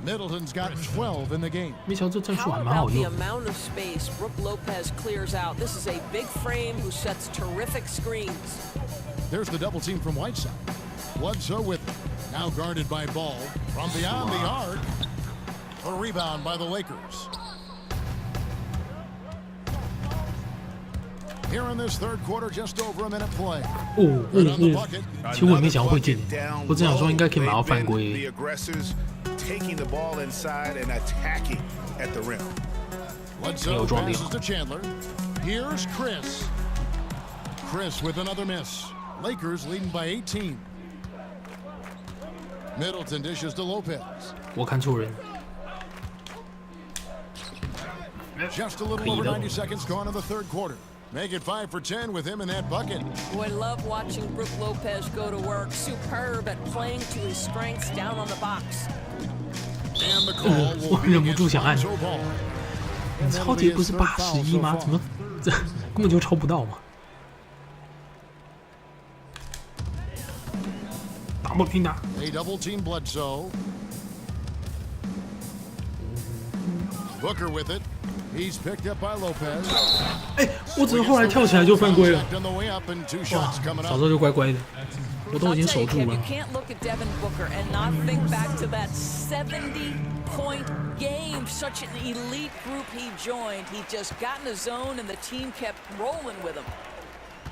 Middleton's got 12 in the game. How about the amount of space Brook Lopez clears out? This is a big frame who sets terrific screens. There's the double team from Whiteside. Bledsoe with it. Now guarded by Ball from beyond the arc. A rebound by the Lakers. Here in this third quarter, just over a minute play. 其实我也没想到会进，我只想说应该可以马上犯规。 The aggressors taking the ball inside and attacking at the rim. Bledsoe passes to Chandler. Here's Chris. Chris with another miss. Lakers leading by 18. Middleton dishes to Lopez. 我看错人。 Just a little over 90 seconds gone in the third quarter. Make it 5 for 10 with him in that bucket. Boy, love watching Brook Lopez go to work. Superb at playing to his strengths down on the box. And the call will be against Lonzo Ball. 超级不是81吗？怎么这根本就超不到嘛？打不平打。 They double team Bledsoe. Booker with it. He's picked up by Lopez. 哎，我只是后来跳起来就犯规了。哇，早知道就乖乖的，我都已经守住了。 You can't look at Devin Booker and not think back to that 70-point game. Such an elite group he joined. He just got in the zone and the team kept rolling with him.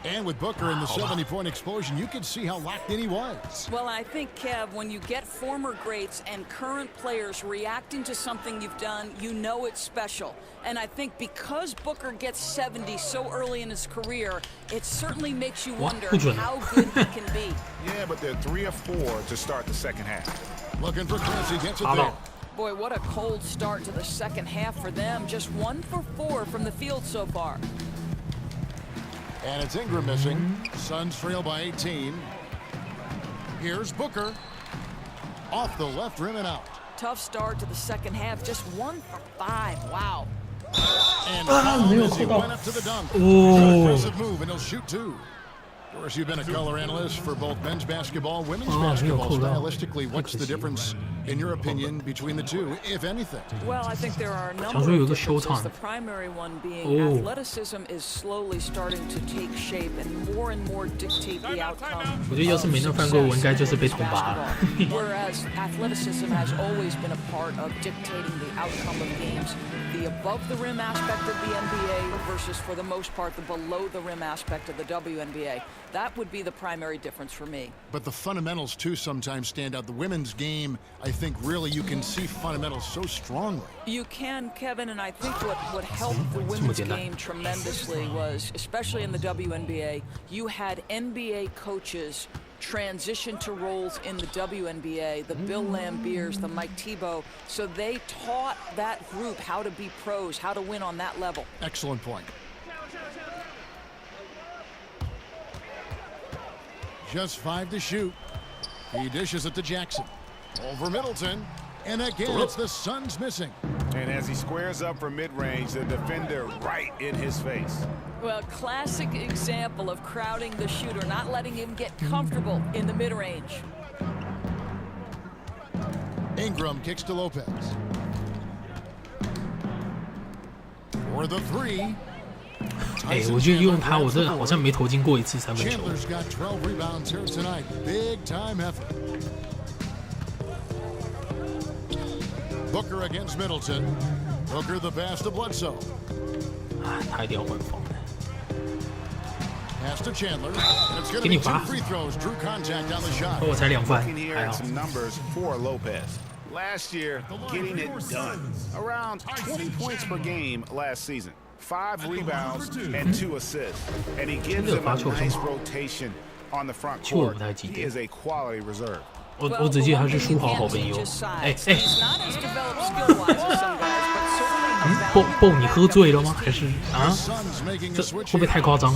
And with Booker in the 70-point explosion, you could see how locked in he was. Well, I think, Kev, when you get former greats and current players reacting to something you've done, you know it's special. And I think because Booker gets 70 so early in his career, it certainly makes you wonder how good he can be. Yeah, but they're 3 or 4 to start the second half. Looking for Chris, he gets it there. Boy, what a cold start to the second half for them. Just 1 for 4 from the field so far. And it's Ingram missing. Suns trail by 18. Here's Booker. Off the left rim and out. Tough start to the second half. Just 1 for 5. Wow. And he went up to the dunk. Aggressive move, and he'll shoot 2. Of course, you've been a color analyst for both men's basketball, women's basketball. Stylistically, what's the difference, in your opinion, between the two, if anything? Well, I think there are a number of differences. The primary one being athleticism is slowly starting to take shape and more dictate the outcome. 我觉得要是没那犯规，我应该就是被捅拔了。 Whereas athleticism has always been a part of dictating the outcome of games. The above-the-rim aspect of the NBA versus, for the most part, the below-the-rim aspect of the WNBA. That would be the primary difference for me. But the fundamentals, too, sometimes stand out. The women's game, I think, really, you can see fundamentals so strongly. You can, Kevin, and I think what helped the women's game tremendously was, especially in the WNBA, you had NBA coaches transition to roles in the WNBA, the Bill Lambiers, the Mike Tebow, so they taught that group how to be pros, how to win on that level. Excellent point. Just 5 to shoot. He dishes it to Jackson. Over Middleton. And again, it's the Suns missing. And as he squares up for mid-range, the defender right in his face. Well, classic example of crowding the shooter, not letting him get comfortable in the mid-range. Ingram kicks to Lopez. For the three. 哎，我觉得用他，我真的好像没投进过一次三分球。 Chandler's got 12 rebounds here tonight. Big time effort. Booker against Middleton. Booker the pass to Bledsoe. 啊，他一定要换防的。 Pass to Chandler. And it's going to be 2 free throws. Drew contact on the shot. 我才2分， Looking here 还 at 好。 some numbers for Lopez. Last year, getting it done. Around 20 points per game last season. 5 rebounds and 2 assists. And he gives them a nice rotation on the front court. He is a quality reserve. 我只记得他是书豪好朋友。哎哎，爆你喝醉了吗？还是啊？这会不会太夸张？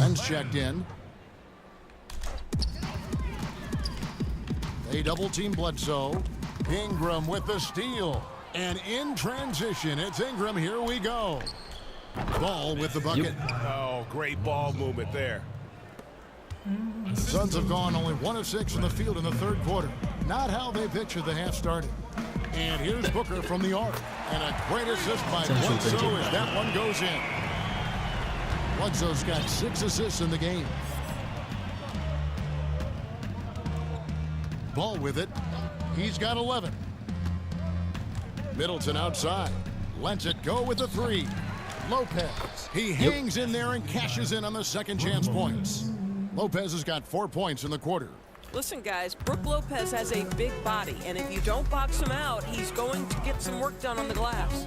They double team Bledsoe. Ingram with the steal. And in transition, it's Ingram. Here we go. Ball with the bucket. Oh, great ball movement there. Suns have gone only 1 of 6 from the field in the third quarter. Not how they pictured the half started. And here's Booker from the arc. And a great assist by Bledsoe as that one goes in. Bledsoe's got 6 assists in the game. Ball with it. He's got 11. Middleton outside. Lets it go with the 3. Lopez. He hangs in there and cashes in on the second chance points. Lopez has got 4 points in the quarter. Listen, guys, Brook Lopez has a big body, and if you don't box him out, he's going to get some work done on the glass.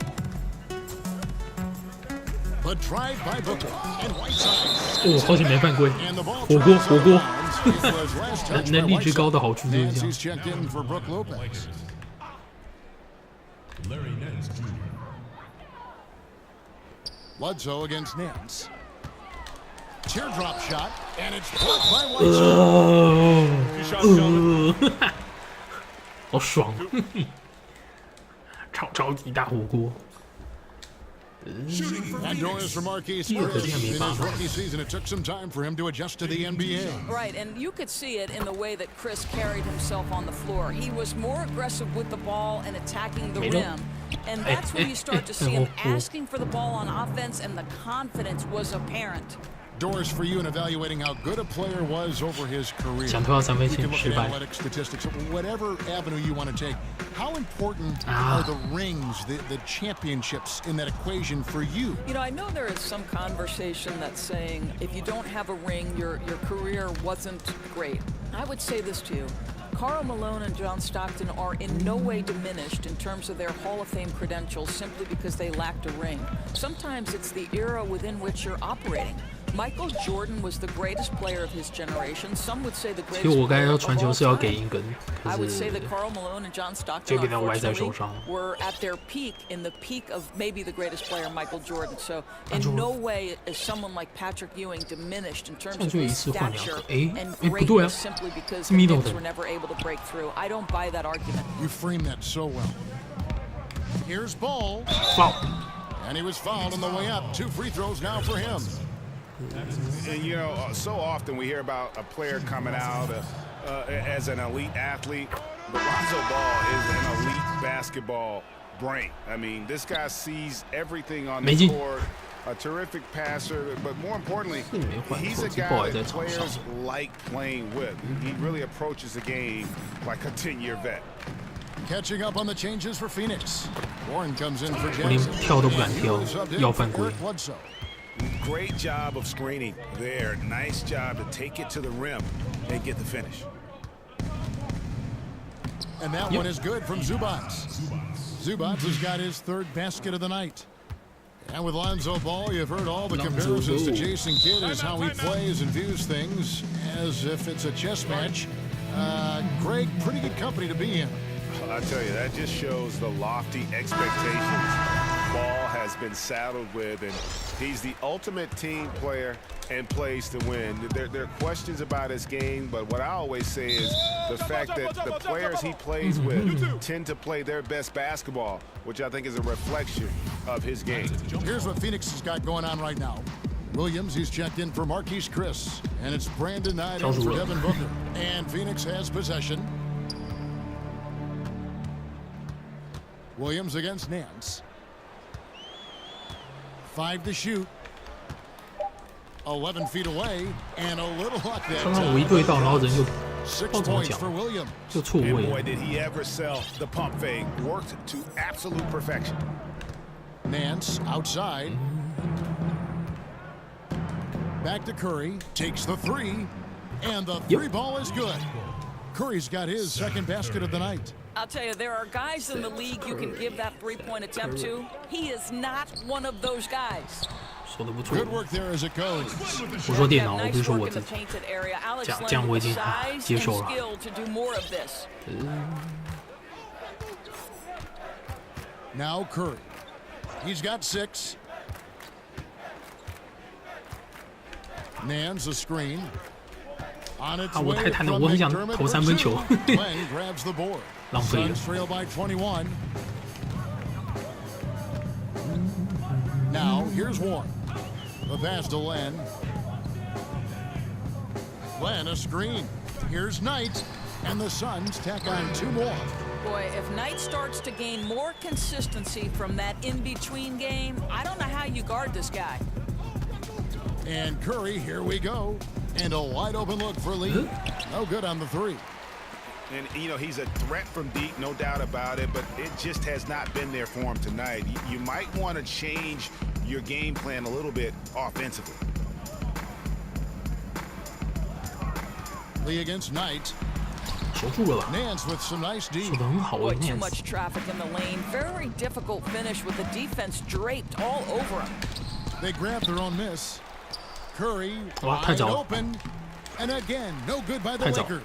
But tried by Booker and Whiteside. 哦，好久没犯规。火锅火锅，能力值高的好处就是这样。 checked in for Brook Lopez. Larry Nance Jr. Bledsoe against Nance. Teardrop shot, and it's blocked by Whiteside. 好爽，超级大火锅。 And Doris for Marquise Chris. In his rookie season, it took some time for him to adjust to the NBA. Right, and you could see it in the way that Chris carried himself on the floor. He was more aggressive with the ball and attacking the rim. And that's when you start to see him asking for the ball on offense, and the confidence was apparent. Doris, for you in evaluating how good a player was over his career. 想投到三分线 You can look 失 at 败。 athletic statistics, whatever avenue you want to take. How important are the rings, the championships in that equation for you? You know, I know there is some conversation that's saying if you don't have a ring, your career wasn't great. I would say this to you. Karl Malone and John Stockton are in no way diminished in terms of their Hall of Fame credentials simply because they lacked a ring. Sometimes it's the era within which you're operating. Michael Jordan was the greatest player of his generation. Some would say the greatest. 其实我刚才要传球是要给英根， I 可 would 是 say that Karl Malone and John Stockton 就给他歪在手 unfortunately 上。 were at their peak, in the peak of maybe the greatest player, Michael Jordan. So in no way is someone like Patrick Ewing diminished in terms of his stature and greatness simply because the Knicks were never able to break through. I don't buy that argument. You frame that so well. Here's Ball. Foul. And he was fouled on the way up. 2 free throws now for him. And, you know, so often we hear about a player coming out as an elite athlete, but Lonzo Ball is an elite basketball brain. I mean, this guy sees everything on the court, a terrific passer, but more importantly, he's a guy that players like playing with. He really approaches the game like a 10-year vet. Catching up on the changes for Phoenix. Warren comes in for 我连 Jackson. 跳都不敢跳，要犯规。 Bledsoe. Great job of screening there. Nice job to take it to the rim and get the finish. And that one is good from Zubac. Zubac has got his 3rd basket of the night. And with Lonzo Ball, you've heard all the comparisons to Jason Kidd as how he plays and views things as if it's a chess match. Greg, pretty good company to be in. I tell you, that just shows the lofty expectations ball has been saddled with, and he's the ultimate team player and plays to win. There are questions about his game, but what I always say is the fact that the players he plays with tend to play their best basketball, which I think is a reflection of his game. Here's what Phoenix has got going on right now. Williams, he's checked in for Marquise Chris, and it's Brandon Knight in for Devin Booker. And Phoenix has possession. Williams against Nance. 5 to shoot. 11 feet away, and a little luck there. 刚刚我一对到，然后人就不知道 6怎么 points 讲 for Williams. 就错位 And boy, 了。 did he ever sell the pump fake. Worked to absolute perfection. Nance outside. Back to Curry, takes the three, and the three ball is good. Curry's got his second basket of the night. I'll tell you, there are guys in the league you can give that three-point attempt to. He is not one of those guys. 说的不错。 Good work there as it goes. 我说电脑，我不是说我自己。这样我已经接受了。Now Curry, he's got 6. Nance a screen. On its 我 way 太贪了， from 我很想 McDermott 投 for 3分 2. 球。 Glenn grabs the board. 浪费了。 Suns trail by 21. Now here's Warren. The pass to Len. Len a screen. Here's Knight, and the Suns tack on 2 more. Boy, if Knight starts to gain more consistency from that in-between game, I don't know how you guard this guy. And Curry, here we go. And a wide open look for Lee. No good on the 3. And, you know, he's a threat from deep, no doubt about it, but it just has not been there for him tonight. You might want to change your game plan a little bit offensively. Lee against Knight. 守住了吧？ Nance with some nice D. 守得很好 Boy, 啊 too ，Nance。 much traffic in the lane. Very difficult finish with the defense draped all over him. They grab their own miss. Curry 哇，太 wide 早了。 open. And again, no good by the 太早。 Lakers.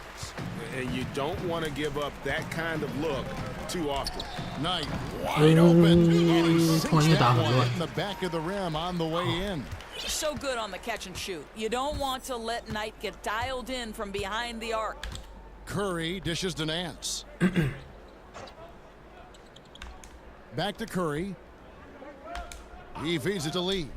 And you don't want to give up that kind of look too often. Knight wide open. He 突然 sinks 又打 that 很 one 乱 in。the back of the rim on the way in. So good on the catch and shoot. You don't want to let Knight get dialed in from behind the arc. Curry dishes to Nance. Back to Curry. He feeds it to Lee.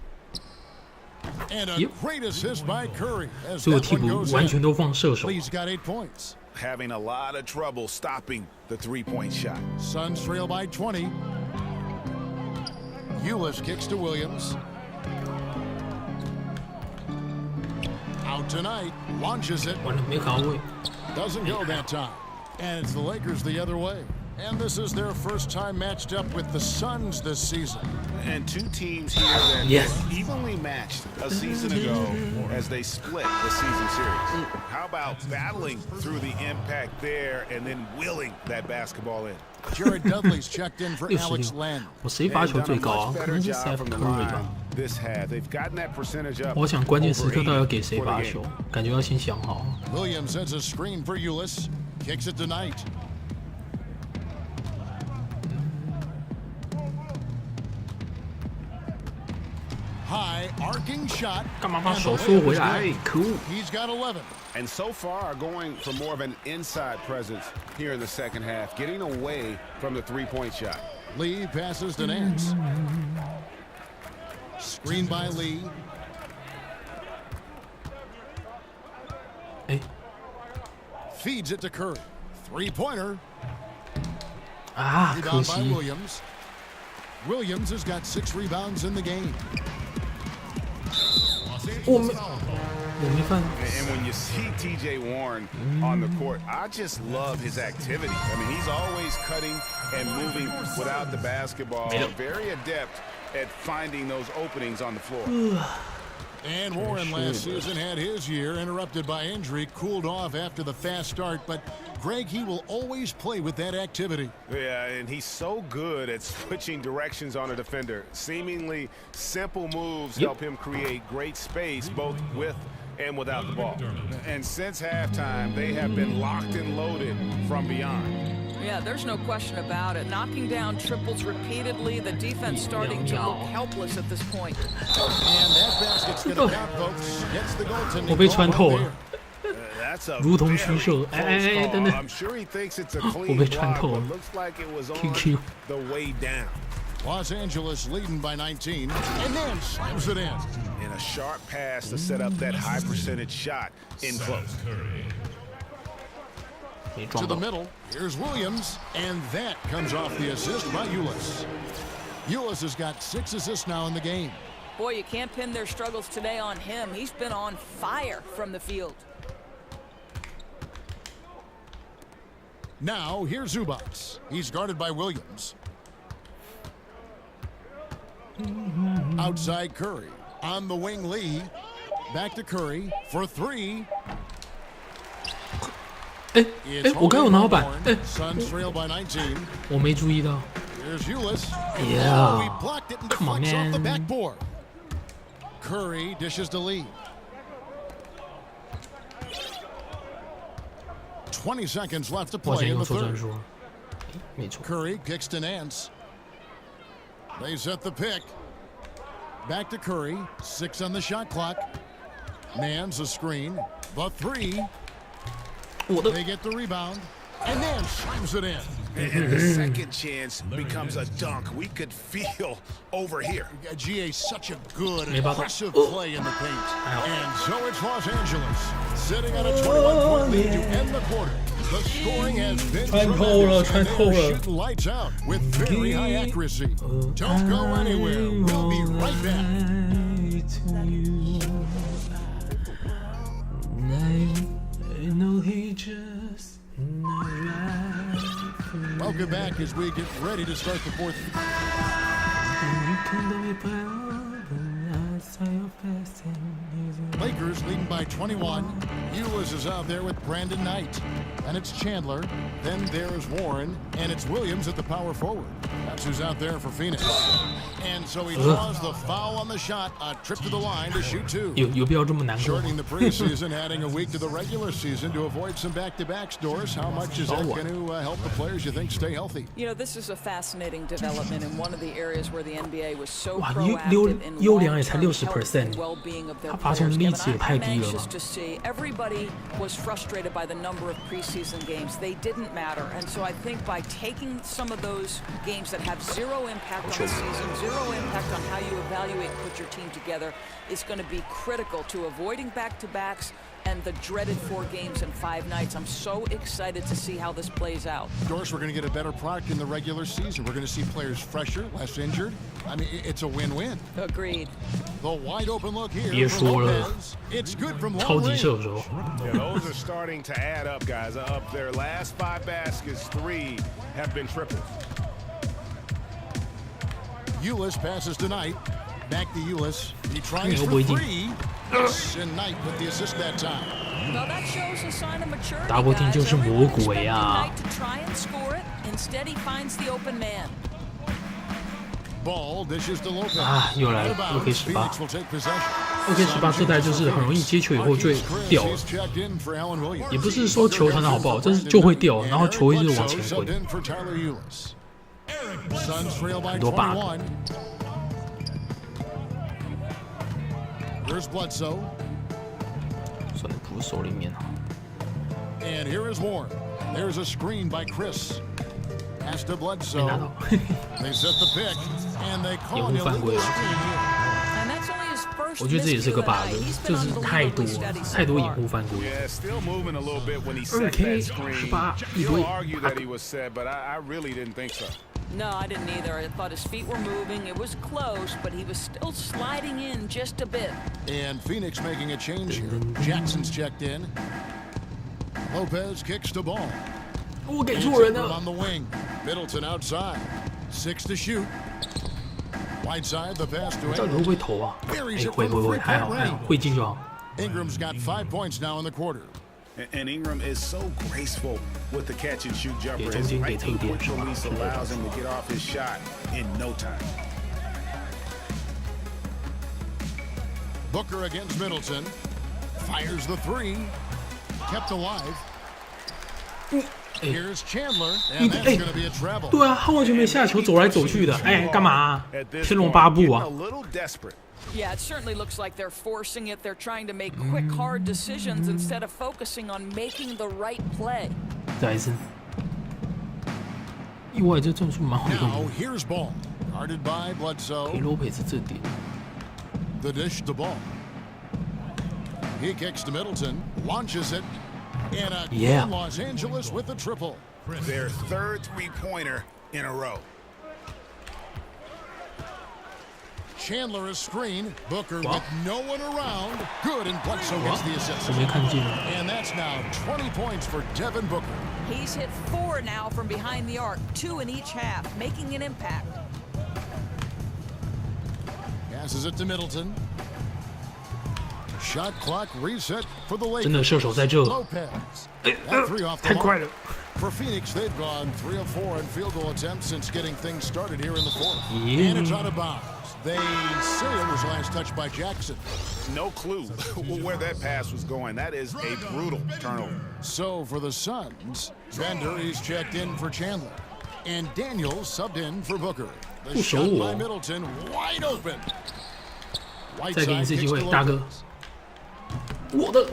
And a great assist by Curry as 所有 that 替 one 补 goes 完全 in. 都放射手。 Lee's got 8 points. Having a lot of trouble stopping the three-point shot. Suns trail by 20. Ulis kicks to Williams. Out tonight, launches it. 完了，没卡位。 Doesn't go that time. And it's the Lakers the other way. And this is their first time matched up with the Suns this season. And 2 teams here that were evenly matched a season ago as they split the season series. How about battling through the impact there and then willing that basketball in? Jared Dudley's checked in for Alex Len. 我谁罚球最高啊？可能是 Steph Curry 吧。 This half, they've gotten that percentage up. 我想关键时刻到底要给谁罚球，感觉要先想好。 Williams sends a screen for Ulis. Kicks it to Knight. High arcing shot. 干嘛把手缩回来？可恶！ He's got 11. And so far, going for more of an inside presence here in the second half, getting away from the three-point shot. Lee passes to Nance. Screen by Lee. 哎， Feeds it to Curry. Three-pointer. 啊，可 Rebound by 惜。 Williams. Williams has got 6 rebounds in the game. 我没犯。 And when you see TJ Warren on the court, I just love his activity. I mean, he's always cutting and moving without the basketball. Very adept at finding those openings on the floor. And Warren last season had his year interrupted by injury, cooled off after the fast start, but Greg, he will always play with that activity. Yeah, and he's so good at switching directions on a defender. Seemingly simple moves help him create great space both with and without the ball. And since halftime, they have been locked and loaded from beyond. Yeah, there's no question about it. Knocking down triples repeatedly, the defense starting to look helpless at this point. And that basket's gonna count, folks. Gets the goaltending. 我被穿透了， 如同虚设。等等， I'm sure he thinks it's a clean 我被穿透 block, 了 but looks like it was on QQ the way down. Los Angeles leading by 19, and then slams it in. And a sharp pass to set up that high percentage shot in close. To the middle, here's Williams, and that comes off the assist by Ulis. Ulis has got 6 assists now in the game. Boy, you can't pin their struggles today on him. He's been on fire from the field. Now, here's Zubats. He's guarded by Williams. Outside Curry. On the wing, Lee. Back to Curry for 3. 我刚有拿到板， Suns trail by 19. 我没注意到。 Here's Ulis. Yeah. He blocked it and Come on, deflects off the man. backboard. Curry dishes to Lee. 20 seconds left to 抱 play 歉， in 用 the 错战 third. 术了。没错。 Curry kicks to Nance. They set the pick. Back to Curry. 6 on the shot clock. Nance a screen. The 3. They get the rebound. And then slams it in. And the second chance becomes a dunk. We could feel over here. GA such a good and aggressive play in the paint. And so it's Los Angeles sitting on a 21-point lead to end the quarter. The scoring has been tremendous, and they're shooting lights out with very high accuracy. Don't go anywhere. We'll be right back. Welcome back as we get ready to start the fourth. Lakers leading by 21. Ulis is out there with Brandon Knight. And it's Chandler. Then there's Warren. And it's Williams at the power forward. That's who's out there for Phoenix. And so he draws the foul on the shot. A trip to the line to shoot 2. 有必要这么难过？ Shortening the preseason, adding a week to the regular season to avoid some back-to-backs. Doris, how much is that going to help the players you think stay healthy? You know, this is a fascinating development in one of the areas where the NBA was so 哇， proactive in 优良也才 long-term health 60%， and well-being of their 他罚球 players. 力 Kevin, 气也太 I'm 低了 anxious 吧？ to see. Everybody was frustrated by the number of preseason games. They didn't matter, and so I think by taking some of those games that have zero impact on the season, zero impact on how you evaluate and put your team together, is going to be critical to avoiding back-to-backs and the dreaded 4 games and 5 nights. I'm so excited to see how this plays out. Doris, we're going to get a better product in the regular season. We're going to see players fresher, less injured. I mean, it's a win-win. Agreed. The wide open look here 别 for 说了， Lopez. It's good from 超 long 级 range. 射手。 Yeah, those are starting to add up, guys. Up their last 5 baskets, 3 have been triples. Ulis passes to Knight. Back to Ulis. He tries 会 for 不会进？ 3. And Knight with the assist that time. Well, that shows a sign of maturity, 打过 team guys. 就是魔 Everyone 鬼 expected 啊！ Knight to try and score it. Instead, he finds the open man. Ball dishes to Lopez. 啊，又来了 Out of bounds. ，OK18 Phoenix will take possession. ，OK18这代就是很容易接球以后就会掉了， He's checked in for Alan Williams. 也不是说球传的好不好，但是就会掉，然后球会一直往前 Subbed 滚。 in for Tyler Ulis. Suns trail by 很多 bug。 21. Here's Bledsoe. 算了，捕手里面啊。 And here is Warren. There's a screen by Chris. Pass to 没拿 Bledsoe. 到， They set the pick, and they call an 掩护犯规 illegal 了。 screen here. And that's only his first 我觉得这也是个 miscue bug， tonight. He's 就 been 是太多 unbelievably steady so 太多 far. 掩护犯规。 Yeah, still moving a little bit when he set 2K that screen. 18一 You'll 堆 argue that he was set, but I really didn't think so. No, I didn't either. I thought his feet were moving. It was close, but he was still sliding in just a bit. And Phoenix making a change here. Jackson's checked in. Lopez kicks the ball. 我给 And 错人 Ingram 了 on。the wing. Middleton outside. 6 to shoot. Whiteside the pass to 到底会不会投啊？哎，会，还好，会进就好。 Ingram's got 5 points now in the quarter. And Ingram is so graceful with the catch and shoot jumper. 中 His 间给 lightning 特点 quick 是吧？ release allows him to get off his shot in no time. Booker against Middleton. Fires the 3. Kept alive. Here's Chandler, and that's going to be a travel. 对啊，他完全没下球，走来走去的，哎，干嘛、天龙八部啊？ Yeah, it certainly looks like they're forcing it. They're trying to make quick, hard decisions instead of focusing on making the right play. 再一次，意外这战术蛮好用 Now 的。 here's ball, guarded by Bledsoe. 给罗佩兹这点。 The dish to ball. He kicks to Middleton, launches it, and again Los Angeles with the triple. Their third three-pointer in a row. Chandler is screen. Booker with no one around. Good, and Bledsoe gets the assist. 我没看见。 And that's now 20 points for Devin Booker. He's hit 4 now from behind the arc, 2 in each half, making an impact. Passes it to Middleton. Shot clock reset for the Lakers. 真的射手在这。 Lopez. That three off the 太快了。 For Phoenix, they've gone 3 of 4 in field goal attempts since getting things started here in the fourth. And it's out of bounds. They say it was last touched by Jackson. No clue where that pass was going. That is a brutal turnover. So for the Suns, Bender is checked in for Chandler. And Daniels subbed in for Booker. The shot by Middleton wide open. 再给你一次机会，大哥。我的。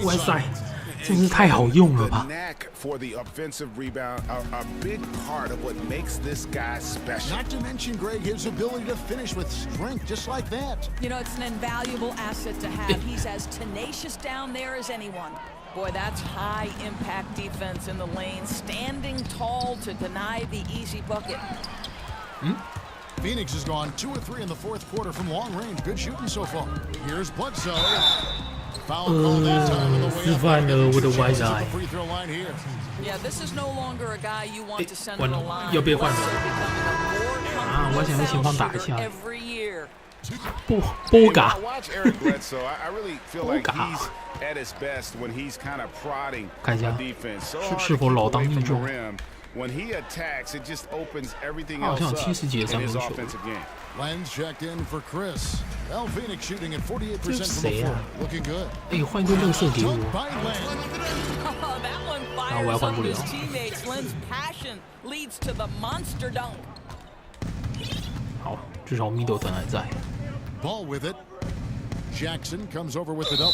哇塞，真是太好用了吧！ Knack for the offensive rebound, a big part of what makes this guy special. Not to mention, Greg, his ability to finish with strength, just like that. You know, it's an invaluable asset to have. He's as tenacious down there as anyone. Boy, that's high impact defense in the lane, standing tall to deny the easy bucket. Phoenix has gone 2 of 3 in the fourth quarter from long range. Good shooting so far. Here's Bledsoe. Foul call that time in the way up. with a wide eye. Free throw line here. Yeah, this is no longer a guy you want to send to 完 the 了， line. 要被换 Bledsoe 了 becoming a more 啊！我想在前方 comfortable 打一 foul 下 shooter。every year. 波嘎 When I watch Eric Bledsoe, I really feel like he's at his best when he's kind of prodding 看一 a 下 defense. So 是 hard 是 to 否 keep 老当 away 益 from the 壮？ rim. When he attacks, it just opens everything 他好 else 像有 up 70节 in 三 his 分球。 offensive game. Lenz checked in for Chris. Well, Phoenix shooting at 48% from the 谁 floor. 啊？ Looking good. 哎，换一堆乐色给我。 By Lenz. Oh, that one 啊，我要 fires 换 up 不了。 his teammates. Len's passion leads to the monster dunk. 好，至少 Middleton 还在。 Ball with it. Jackson comes over with the double.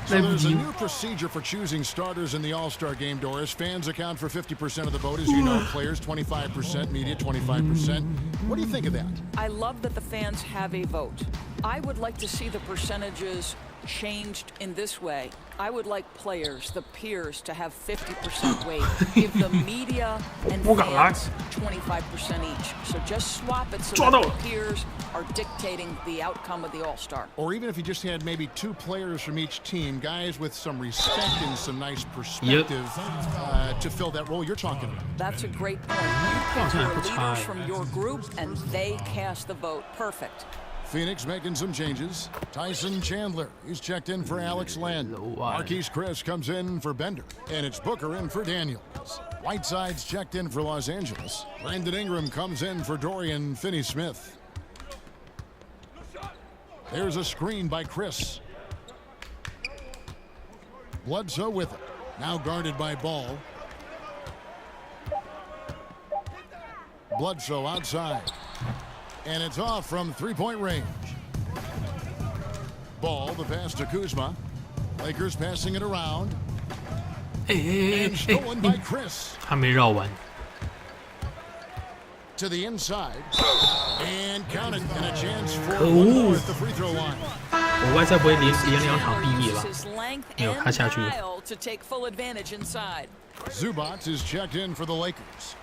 So there's a new procedure for choosing starters in the All-Star game, Doris. Fans account for 50% of the vote, as you know. Players 25%, media 25%. What do you think of that? I love that the fans have a vote. I would like to see the percentages changed in this way. I would like players, the peers, to have 50% weight. Give the media and fans 25% each. So just swap it so that the peers are dictating the outcome of the All-Star. Or even if you just had maybe 2 players from each team, guys with some respect and some nice perspective to fill that role you're talking about. That's a great point. You pick your leaders from your group, and they cast the vote. Perfect. Phoenix making some changes. Tyson Chandler, he's checked in for Alex Len. Marquise Chris comes in for Bender. And it's Booker in for Daniels. Whiteside's checked in for Los Angeles. Brandon Ingram comes in for Dorian Finney-Smith. There's a screen by Chris. Bledsoe with it. Now guarded by Ball. Bledsoe outside. And it's off from 3-point range. Ball, the pass to Kuzma. Lakers passing it around. And stolen by Chris. 还没绕完。 To the inside. And counted. And a chance for 可 one more 恶！ at the free throw line. 我外赛不会连2场毕业吧？ His length 没有，他 and 下去了。 style to take full advantage inside. Zubac is checked in for the Lakers.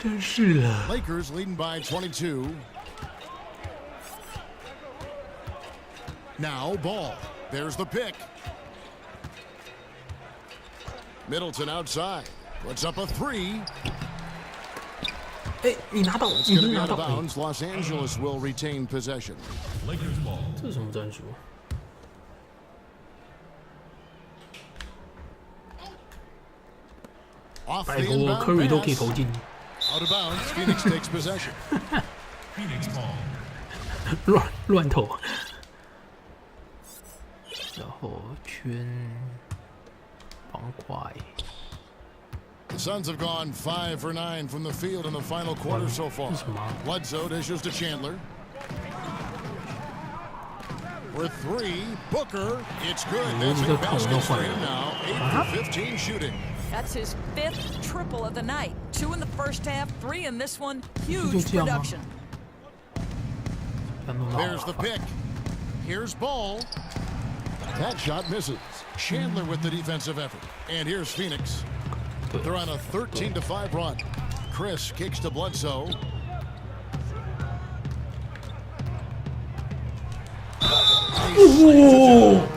真是的。 Lakers leading by 22. Now Ball. There's the pick. Middleton outside. Puts up a 3. 哎，你拿到， It's 你 going to 能 be 拿 out 到 of？bounds. Los Angeles will retain possession. Lakers ball. 这是什么战术？拜托，Curry 都可以投进。 Out of bounds. Phoenix takes possession. Phoenix ball. 乱投。然后圈。方块。 The Suns have gone 5 for 9 from the field in the final quarter so far. Bledsoe dishes to Chandler. For 3, Booker. It's good. That's a basket for him now. 8 for 15 shooting. That's his 5th triple of the night. 2 in the first half, 3 in this one. Huge production. There's the pick. Here's Ball. That shot misses. Chandler with the defensive effort. And here's Phoenix. They're on a 13-5 run. Chris kicks to Bledsoe.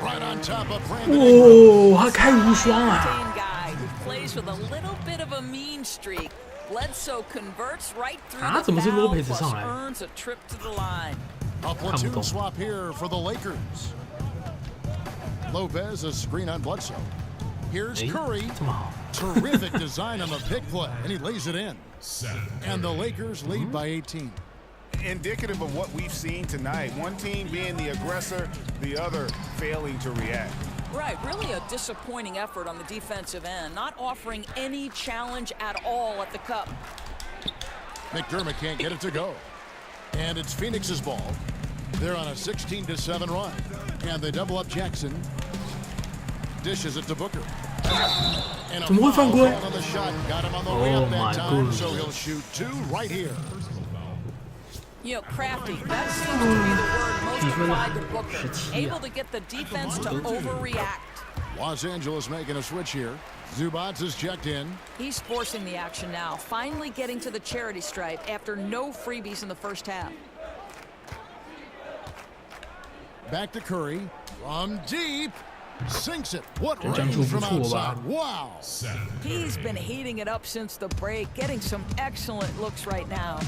Right on top of Brandon. 他开无双啊！ Guy who plays with a little bit of a mean streak. Bledsoe converts right through the 怎么是 foul, Lopez plus 上来 earns a trip to the line. A platoon swap here for the Lakers. Lopez a screen on Bledsoe. Here's Curry. Terrific design on the pick play, and he lays it in. And the Lakers lead by 18. Indicative of what we've seen tonight. One team being the aggressor, the other failing to react. Right, really a disappointing effort on the defensive end, not offering any challenge at all at the cup. McDermott can't get it to go. And it's Phoenix's ball. They're on a 16-7 run. And they double up Jackson. Dishes it to Booker. And a foul on the shot. Got him on the way up that time, so he'll shoot 2 right here. You know, crafty, that seems to be the word most applied to Booker. Able to get the defense to overreact. Los Angeles making a switch here. Zubac is checked in. He's forcing the action now, finally getting to the charity stripe after no freebies in the first half. Back to Curry. From deep. Sinks it. What range from outside. Wow. He's been heating it up since the break, getting some excellent looks right now.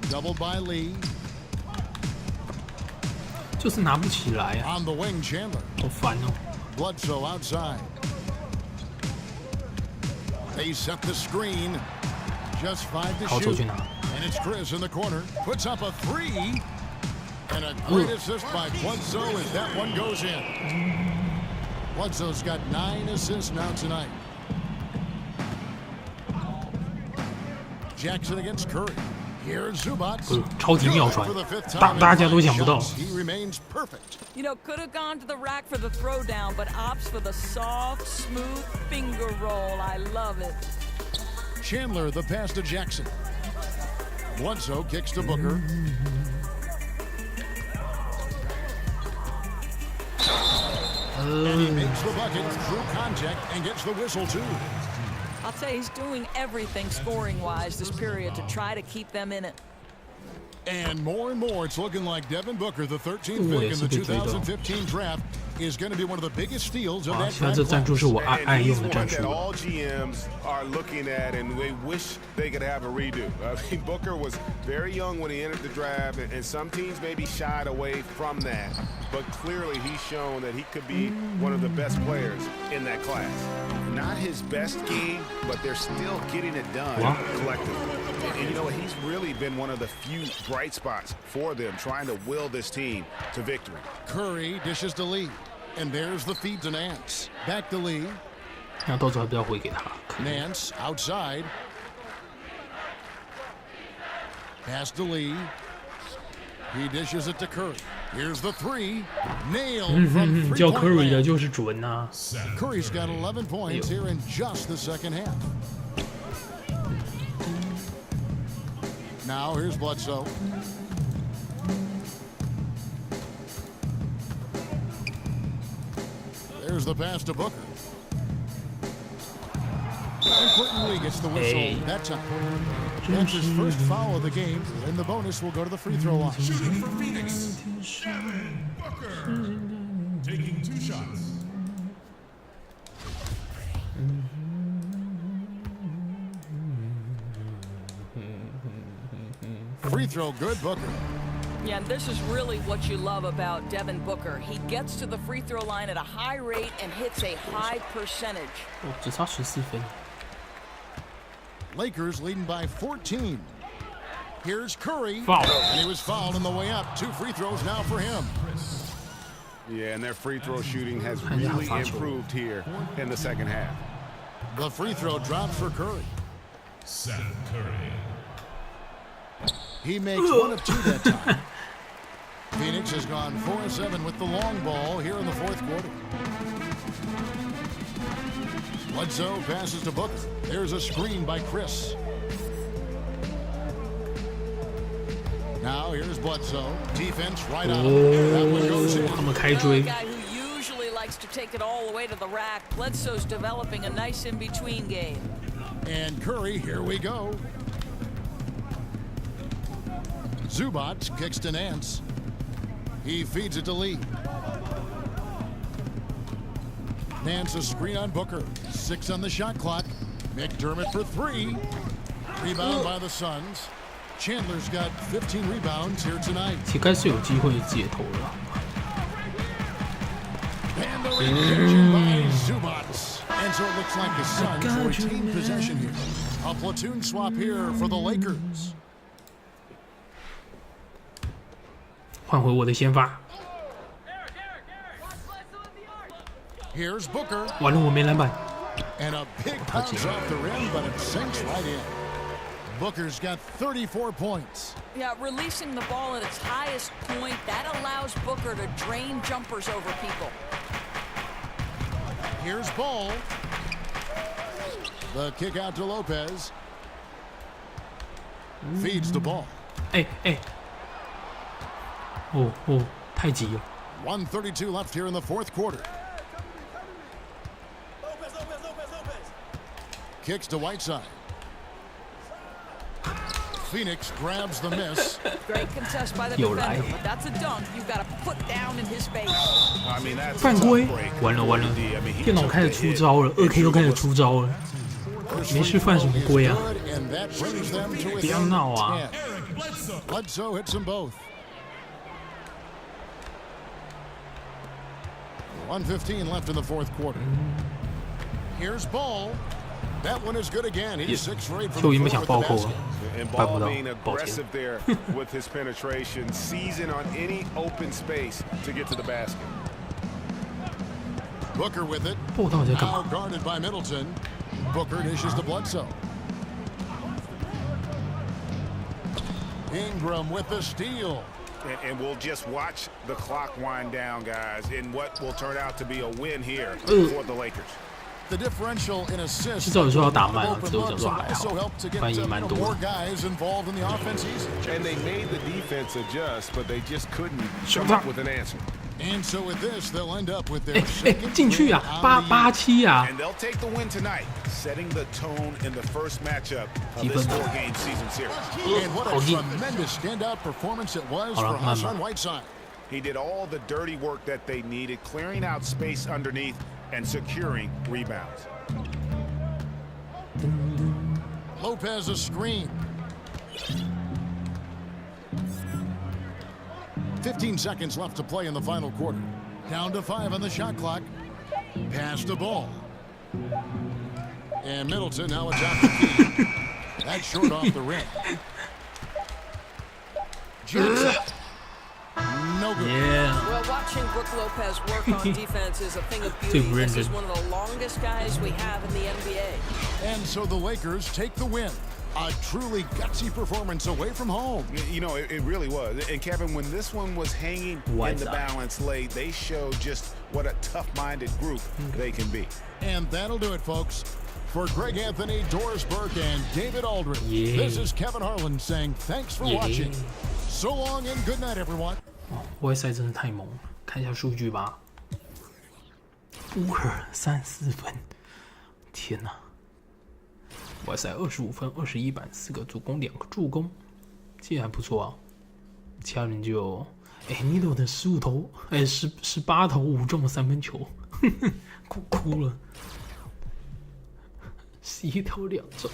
Doubled by Lee. 就是拿不起来啊 On the wing, Chandler. 好烦哦 Bledsoe outside. They set the screen. Just 5 to shoot. And it's Chris in the corner. Puts up a 3. And a great assist by Bledsoe as that one goes in. Bledsoe's got 9 assists now tonight. Jackson against Curry. Here's Zubac. 超级妙传，大家都想不到。 He remains perfect. You know, could have gone to the rack for the throwdown, but opts for the soft, smooth finger roll. I love it. Chandler the pass to Jackson. Bledsoe kicks to Booker. And he makes the bucket through contact and gets the whistle too. I'll tell you, he's doing everything scoring-wise this period to try to keep them in it. And more, it's looking like Devin Booker, the 13th pick in the 2015 draft, is going to be one of the biggest steals of that draft. 这战术是我爱用的战术。 That all GMs are looking at, and they wish they could have a redo. I mean, Booker was very young when he entered the draft, and some teams maybe shied away from that. But clearly, he's shown that he could be one of the best players in that class. Not his best game, but they're still getting it done collectively. And you know, he's really been one of the few bright spots for them, trying to will this team to victory. Curry dishes to Lee. And there's the feed to Nance. Back to Lee. 那到时候还不要回给他。 Nance outside. Pass to Lee. He dishes it to Curry. Here's the 3. Nailed from 3-point 叫 Curry 的 land. 就是准啊。 Curry's got 11 points here in just the second half. Now here's Bledsoe. There's the pass to Booker. And Quentin Lee gets the whistle that time. That's his first foul of the game, and the bonus will go to the free throw line. Shooting for Phoenix, Devin Booker. Taking 2 shots. Free throw good, Booker. Yeah, and this is really what you love about Devin Booker. He gets to the free throw line at a high rate and hits a high percentage. 只差14分。 Lakers leading by 14. Here's Curry. Foul. And he was fouled on the way up. 2 free throws now for him. Yeah, and their free throw shooting has really improved here in the second half. The free throw drops for Curry. Seth Curry. He makes 1 of 2 that time. Phoenix has gone 4-7 with the long ball here in the fourth quarter. Bledsoe passes to Booker. There's a screen by Chris. Now here's Bledsoe. Defense right on. That one goes in. 他们开追。 Likes to take it all the way to the rack. Bledsoe's developing a nice in-between game. And Curry, here we go. Zubac kicks to Nance. He feeds it to Lee. Nance a screen on Booker. 6 on the shot clock. McDermott for 3. Rebound by the Suns. Chandler's got 15 rebounds here tonight. 其实该是有机会解投了。 And the rejection by Zubac. And so it looks like the Suns retain possession here. A platoon swap here for the Lakers. 换回我的先发。 Here's Booker. 完了，我没篮板。 And a big bounce off the rim, but it sinks right in. Booker's got 34 points. Yeah, releasing the ball at its highest point, that allows Booker to drain jumpers over people. Here's Ball. The kick out to Lopez. Feeds the ball. 太急了。 1:32 left here in the fourth quarter. Kicks to Whiteside. Phoenix grabs the miss. Great contest by the defender, but that's a dunk you've got to put down in his face. 犯规！完了完了，电脑开始出招了，2K 又开始出招了。没事犯什么规啊？不要闹啊！ Bledsoe hits them both. 1:15 left in the fourth quarter. Here's Ball. That one is good again. He's 6 for 8 from the basket. And Ball being aggressive there with his penetration, seizing on any open space to get to the basket. Booker with it. Now guarded by Middleton. Booker dishes to Bledsoe. Ingram with the steal. And we'll just watch the clock wind down, guys, in what will turn out to be a win here for the Lakers. The differential in assists 照理说要打慢了，只有讲说还好， also helped to get 翻译蛮多 more guys involved in the offense easy. And they made the defense adjust, but they just couldn't come up with an answer. And so with this, they'll end up with their second 进去啊，8-7啊 And they'll take the win tonight, setting the tone in the first matchup of this 4-game season series. And what a tremendous standout performance it was for Hassan Whiteside. He did all the dirty work that they needed, clearing out space underneath and securing rebounds. Lopez a screen. 15 seconds left to play in the final quarter. Down to 5 on the shot clock. Pass the ball. And Middleton now atop the key. That's short off the rim. Jackson. No good. Yeah. Well, watching Brook Lopez work on defense is a thing of beauty. This is one of the longest guys we have in the NBA. And so the Lakers take the win. A truly gutsy performance away from home. You know, it really was. And Kevin, when this one was hanging in the balance late, they showed just what a tough-minded group they can be. And that'll do it, folks. For Greg Anthony, Doris Burke, and David Aldridge, this is Kevin Harlan saying thanks for watching. So long and good night, everyone. 外赛真的太猛了，看一下数据吧。Booker 34分，天哪！外赛25分、21板、4个助攻、2个助攻，其实还不错啊。其他人就，Needle 的15投，18投5中3分球，哭了。11投2中，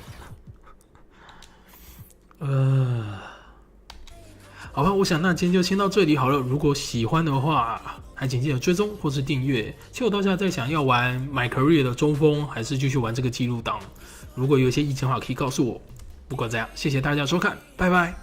好吧，我想那今天就先到这里好了。如果喜欢的话，还请记得追踪或是订阅。其实我到现在在想要玩 My Career 的中锋，还是继续玩这个记录档。如果有一些意见的话，可以告诉我。不管怎样，谢谢大家收看，拜拜。